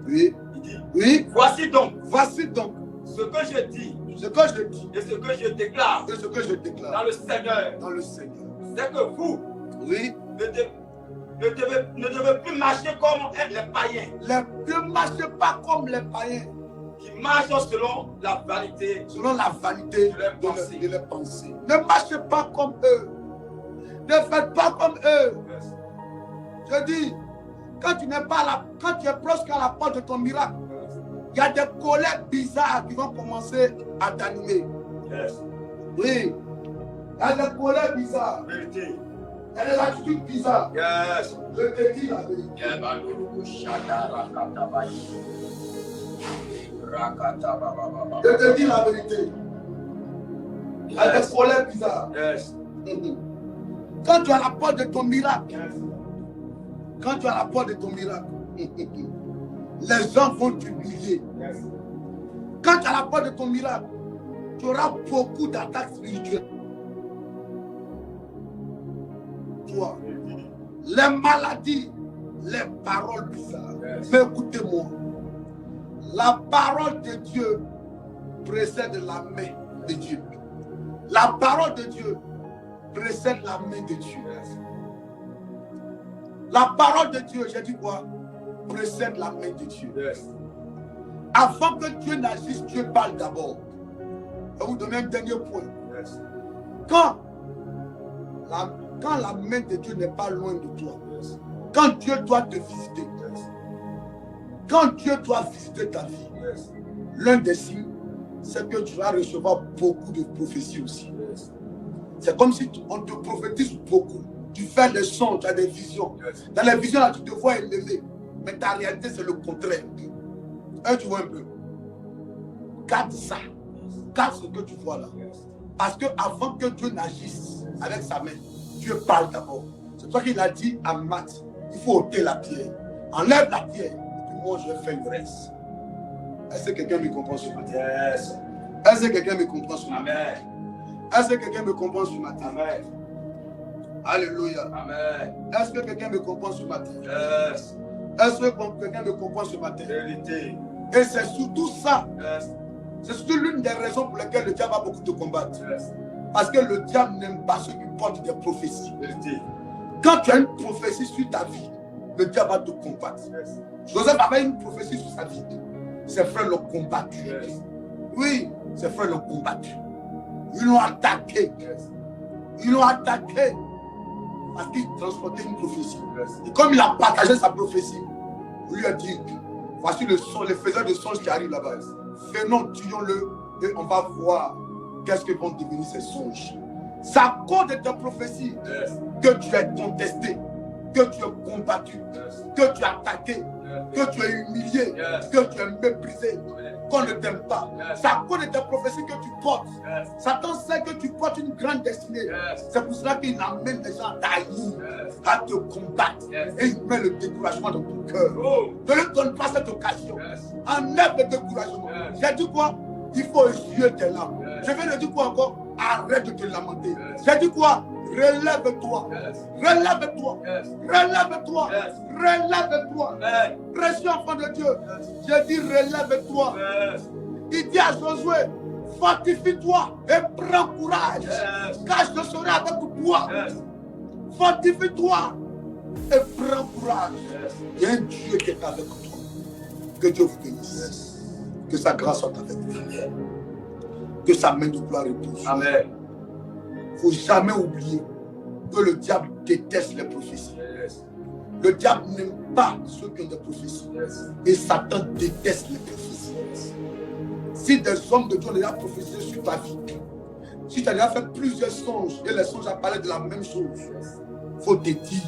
Oui. Il dit, Oui. voici donc Voici donc ce que je dis ce que je dis et ce que je déclare et ce que je dans déclare le Seigneur. dans le Seigneur. C'est que vous Oui. ne devez plus marcher comme les païens Ne marchez pas comme les païens, qui marchent selon la vanité. selon la vanité De leurs pensées. de leurs pensées. Ne marchez pas comme eux. Ne faites pas comme eux. Je dis, quand tu n'es pas là, quand tu es proche à la porte de ton miracle, il y a des colères bizarres qui vont commencer à t'animer. Yes. Oui. Il y a des colères bizarres. Vérité. Il y a des attitudes bizarres. Yes. Je te dis la vérité. Je te dis la vérité. Il y a des colères bizarres. Yes. Quand tu es à la porte de ton miracle, Yes. quand tu es à la porte de ton miracle, les gens vont t'humilier. Yes. Quand tu es à la porte de ton miracle, tu auras beaucoup d'attaques spirituelles. Toi, les maladies, les paroles bizarres. Yes. Mais écoutez-moi, la parole de Dieu précède la main de Dieu. La parole de Dieu précède la main de Dieu. Yes. La parole de Dieu, j'ai dit quoi? Précède la main de Dieu. Yes. Avant que Dieu n'agisse, Dieu parle d'abord. Je vais vous donner un dernier point. Yes. Quand la main de Dieu n'est pas loin de toi, Yes. quand Dieu doit te visiter, Yes. quand Dieu doit visiter ta vie, Yes. l'un des signes, c'est que tu vas recevoir beaucoup de prophéties aussi. Yes. C'est comme si on te prophétise beaucoup. Tu fais des sons, tu as des visions. Yes. Dans les visions, là, tu te vois élevé. Mais ta réalité, c'est le contraire. Tu vois un peu. Garde ça. Garde ce que tu vois là. Yes. Parce que avant que Dieu n'agisse avec sa main, Dieu parle d'abord. C'est toi qu'il a dit à Matt, il faut ôter la pierre. Enlève la pierre. Et puis moi, je vais faire le reste. Est-ce que quelqu'un me comprend ce matin? Yes. Est-ce que quelqu'un me comprend ce matin? Amen. Est-ce que quelqu'un me comprend ce matin? Amen. Alléluia. Amen. Est-ce que quelqu'un me comprend ce matin? Yes. Est-ce que quelqu'un me comprend ce matin? Vérité. Et c'est surtout ça. Yes. C'est surtout l'une des raisons pour lesquelles le diable va beaucoup te combattre. Yes. Parce que le diable n'aime pas ceux qui portent des prophéties. Vérité. Quand tu as une prophétie sur ta vie, le diable va te combattre. Yes. Joseph avait une prophétie sur sa vie. Ses frères l'ont combattu. Yes. Oui, ses frères l'ont combattu. Ils l'ont attaqué. Yes. Ils l'ont attaqué parce qu'il transportait une prophétie. Yes. Et comme il a partagé sa prophétie, on lui a dit, voici le son, les faiseurs de songes qui arrivent là-bas. Venons, tuons-le et on va voir qu'est-ce que vont devenir ces songes. C'est à cause de ta prophétie Yes. que tu es contesté, que tu es combattu, Yes. que tu es attaqué. que tu es humilié, que tu es méprisé, qu'on ne t'aime pas. C'est à cause de tes prophéties que tu portes. Satan sait que tu portes une grande destinée. C'est pour cela qu'il amène les gens à t'haïr, à te combattre. Et il met le découragement dans ton cœur. Ne lui donne pas cette occasion. Enlève le découragement. J'ai dit quoi? Il faut essuyer tes larmes. Je viens de dire quoi encore? Arrête de te lamenter. J'ai dit quoi? Relève-toi. Relève-toi. Relève-toi. Relève-toi. Précieux enfant de Dieu. J'ai dit relève-toi. Il dit à Josué, fortifie-toi et prends courage. Car je serai avec toi. Fortifie-toi et prends courage. Il y a un Dieu qui est avec toi. Que Dieu vous bénisse. Que sa grâce soit avec vous. Que sa main de gloire repose. Amen. Il ne faut jamais oublier que le diable déteste les prophéties. Le diable n'aime pas ceux qui ont des prophéties. Et Satan déteste les prophéties. Si des hommes de Dieu ont déjà prophétisé sur ta vie, si tu as déjà fait plusieurs songes et les songes ont parlé de la même chose, il faut te dire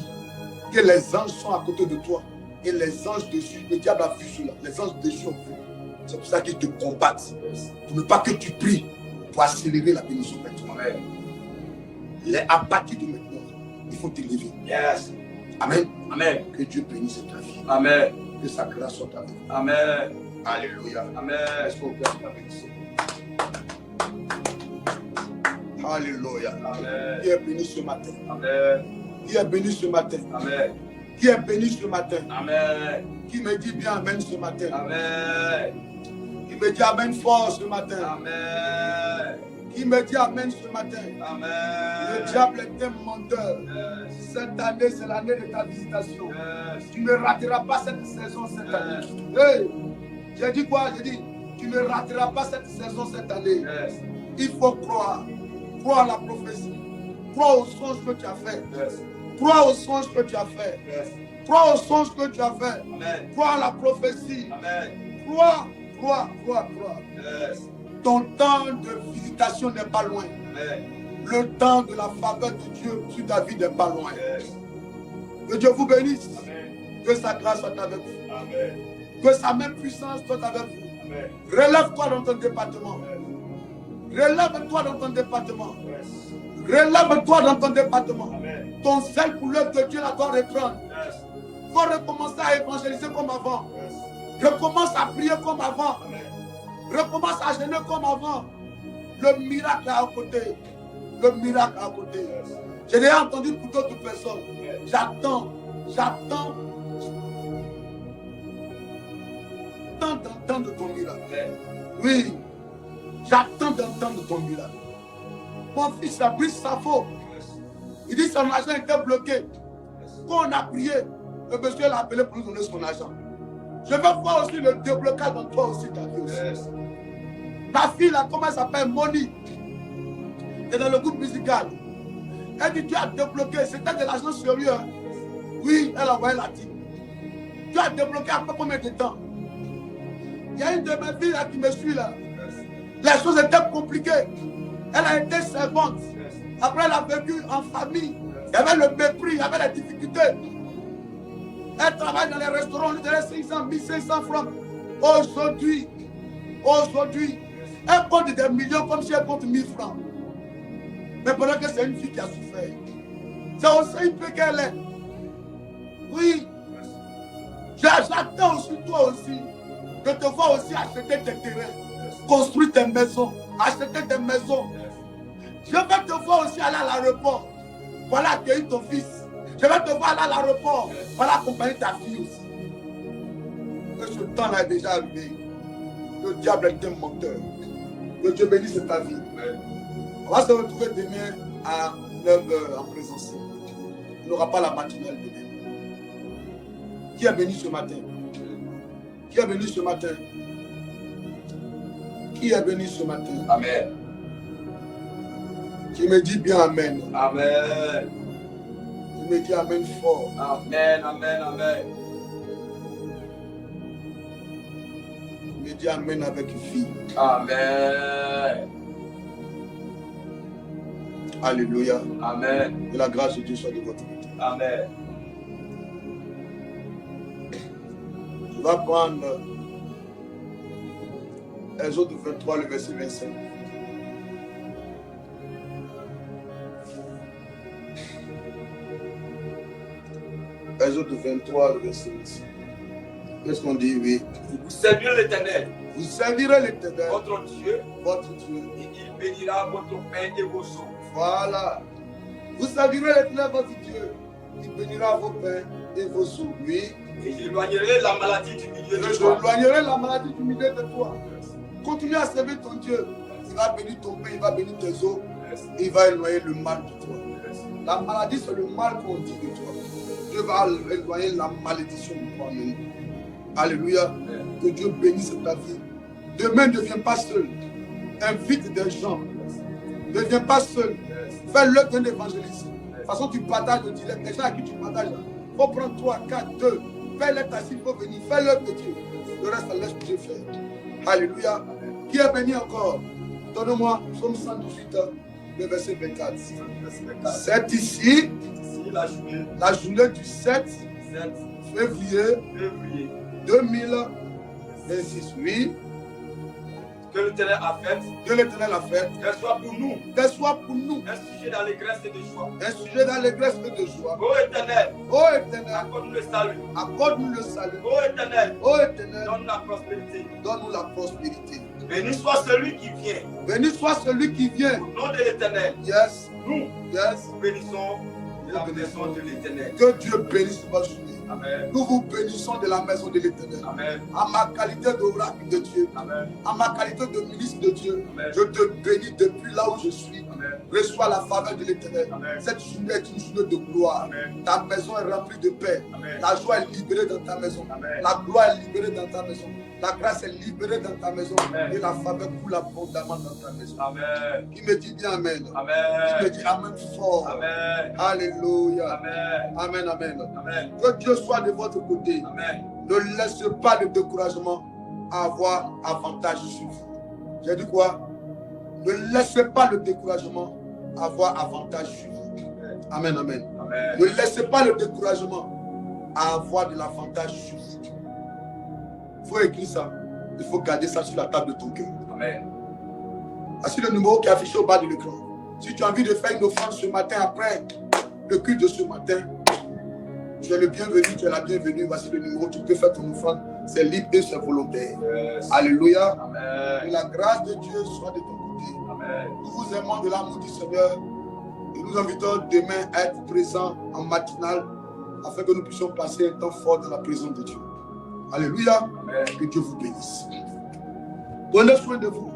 que les anges sont à côté de toi. Et les anges dessus, le diable a vu cela. Les anges dessus ont vu. C'est pour ça qu'ils te combattent. Pour ne pas que tu pries pour accélérer la bénédiction maintenant. À partir de maintenant, il faut te lever. Yes. Amen. Amen. Que Dieu bénisse ta vie. Amen. Que sa grâce soit avec vous. Amen. Alléluia. Amen. Est-ce qu'on peut la bénédiction? Alléluia. Amen. Qui est béni ce matin? Amen. Qui est béni ce matin? Amen. Qui est béni ce matin? Amen. Qui me dit bien Amen ce matin? Amen. Qui me dit Amen fort ce matin? Amen. Qui me dit Amen ce matin? Amen. Le diable est un menteur. Yes. Cette année, c'est l'année de ta visitation. Yes. Tu ne rateras pas cette saison cette année. Hey. J'ai dit quoi? J'ai dit, tu ne rateras pas cette saison cette année. Yes. Il faut croire. Croire à la prophétie. Croire aux songes que tu as fait. Yes. Crois aux songes que tu as fait. Yes. Crois aux songes que tu as fait. Amen. Crois à la prophétie. Amen. Crois. Yes. Ton temps de visitation n'est pas loin. Amen. Le temps de la faveur de Dieu sur ta vie n'est pas loin. Yes. Que Dieu vous bénisse. Amen. Que sa grâce soit avec vous. Amen. Que sa même puissance soit avec vous. Amen. Relève-toi dans ton département. Yes. Relève-toi dans ton département. Yes. Relève-toi dans ton département. Amen. Ton sel pour l'œuvre de Dieu la doit reprendre. Yes. Faut recommencer à évangéliser comme avant. Yes. Recommence à prier comme avant. Amen. Recommence à jeûner comme avant. Le miracle est à côté. Le miracle est à côté. Yes. J'ai déjà entendu pour d'autres personnes. Yes. J'attends d'entendre ton miracle. Yes. Oui, j'attends d'entendre ton miracle. Mon fils a pris sa faute. Il dit que son argent était bloqué. Quand on a prié, le monsieur l'a appelé pour nous donner son argent. Je veux voir aussi le déblocage dans toi aussi, ta vie aussi. Yes. Ta fille, là, comment elle s'appelle? Moni. Elle est dans le groupe musical. Elle dit, tu as débloqué. C'était de l'argent sérieux. Oui, elle a envoyé la dîme. Tu as débloqué après combien de temps? Il y a une de mes filles là qui me suit là. Yes. Les choses étaient compliquées. Elle a été servante. Yes. Après, elle a vécu en famille. Yes. Il y avait le mépris, il y avait les difficultés. Elle travaille dans les restaurants, on lui donnait 500, 1500 francs. Aujourd'hui, elle compte des millions comme si elle compte 1000 francs. Mais pendant que c'est une fille qui a souffert. C'est aussi un peu qu'elle est. Oui. J'attends aussi, toi aussi, de te voir aussi acheter tes terrains, construire tes maisons, acheter des maisons. Je vais te voir aussi aller à l'aéroport. Voilà accueillir ton fils. Je vais te voir aller à l'aéroport. Voilà accompagner ta fille aussi. Et ce temps-là est déjà arrivé. Le diable est un menteur. Que Dieu bénisse ta vie. On va se retrouver demain à 9h en présentiel. Il n'y aura pas la matinale demain. Qui est béni ce matin? Qui est béni ce matin? Qui est béni ce matin? Amen. Qui me dit bien Amen. Amen. Qui me dit Amen fort. Amen, Amen, Amen. Qui me dit Amen avec vie. Amen. Alléluia. Amen. Que la grâce de Dieu soit de votre côté. Amen. va prendre Exode 23, le verset 25. Exode 23, le verset 25. Qu'est-ce qu'on dit? Oui. Vous servirez l'Éternel. Vous servirez l'Éternel, Votre Dieu. et il bénira votre pain et vos seaux. Voilà. Vous servirez l'Éternel, votre Dieu. Il bénira vos pains et vos seaux. Oui. Et j'éloignerai la maladie du milieu de toi. J'éloignerai la maladie du milieu de toi. Continue à servir ton Dieu. Il va bénir ton pain, il va bénir tes os. Il va éloigner le mal de toi. La maladie, c'est le mal qu'on dit de toi. Dieu va éloigner la malédiction de toi. Amen. Alléluia. Que Dieu bénisse ta vie. Demain, ne viens pas seul. Invite des gens. Ne viens pas seul. Fais-le d'un évangéliste. De toute façon, tu partages le direct. Les gens à qui tu partages, il faut prendre 3, 4, 2. Fais-le t'assis, il faut venir. Fais-le petit. Le reste, laisse Dieu faire. Alléluia. Qui est béni encore? Donne-moi Psaume 118, le verset 24. C'est ici, la journée du 7 février 2026. Oui. Que l'Éternel a fait. Que l'Éternel a fait. Qu'elle soit pour nous. Qu'elle soit pour nous. Un sujet d'allégresse et de joie. Un sujet d'allégresse et de joie. Ô Éternel. Ô Éternel. Accorde-nous le salut. Accorde-nous le salut. Ô Éternel. Ô Éternel. Donne-nous la prospérité. Donne-nous la prospérité. Béni soit celui qui vient. Béni soit celui qui vient. Au nom de l'Éternel. Yes. Nous. Yes. Nous bénissons la maison de l'Éternel. Que Dieu bénisse votre journée. Amen. Nous vous bénissons de la maison de l'Éternel. Amen. À ma qualité d'oracle de Dieu. Amen. À ma qualité de ministre de Dieu. Amen. Je te bénis depuis là où je suis. Amen. Reçois la faveur de l'Éternel. Cette journée est une journée de gloire. Amen. Ta maison est remplie de paix. Amen. La joie est libérée dans ta maison. Amen. La gloire est libérée dans ta maison. La grâce est libérée dans ta maison. Amen. Et la faveur coule abondamment dans ta maison. Amen. Qui me dit bien Amen. Amen. Qui me dit Amen fort. Amen. Alléluia. Amen. Amen, amen. Amen. Que Dieu soit de votre côté. Amen. Ne laisse pas le découragement avoir avantage sur vous. J'ai dit quoi? Ne laissez pas le découragement avoir avantage sur vous. Amen, amen. Amen. Ne laissez pas le découragement avoir de l'avantage sur vous. Il faut écrire ça. Il faut garder ça sur la table de ton cœur. Amen. Voici le numéro qui est affiché au bas de l'écran. Si tu as envie de faire une offrande ce matin après le culte de ce matin, tu es le bienvenu, tu es la bienvenue. Voici le numéro, tu peux faire ton offrande. C'est libre et c'est volontaire. Yes. Alléluia. Amen. Que la grâce de Dieu soit de ton côté. Amen. Nous vous aimons de l'amour du Seigneur. Et nous invitons demain à être présents en matinale afin que nous puissions passer un temps fort dans la présence de Dieu. Alléluia. Amen. Que Dieu vous bénisse. Prenez soin de vous.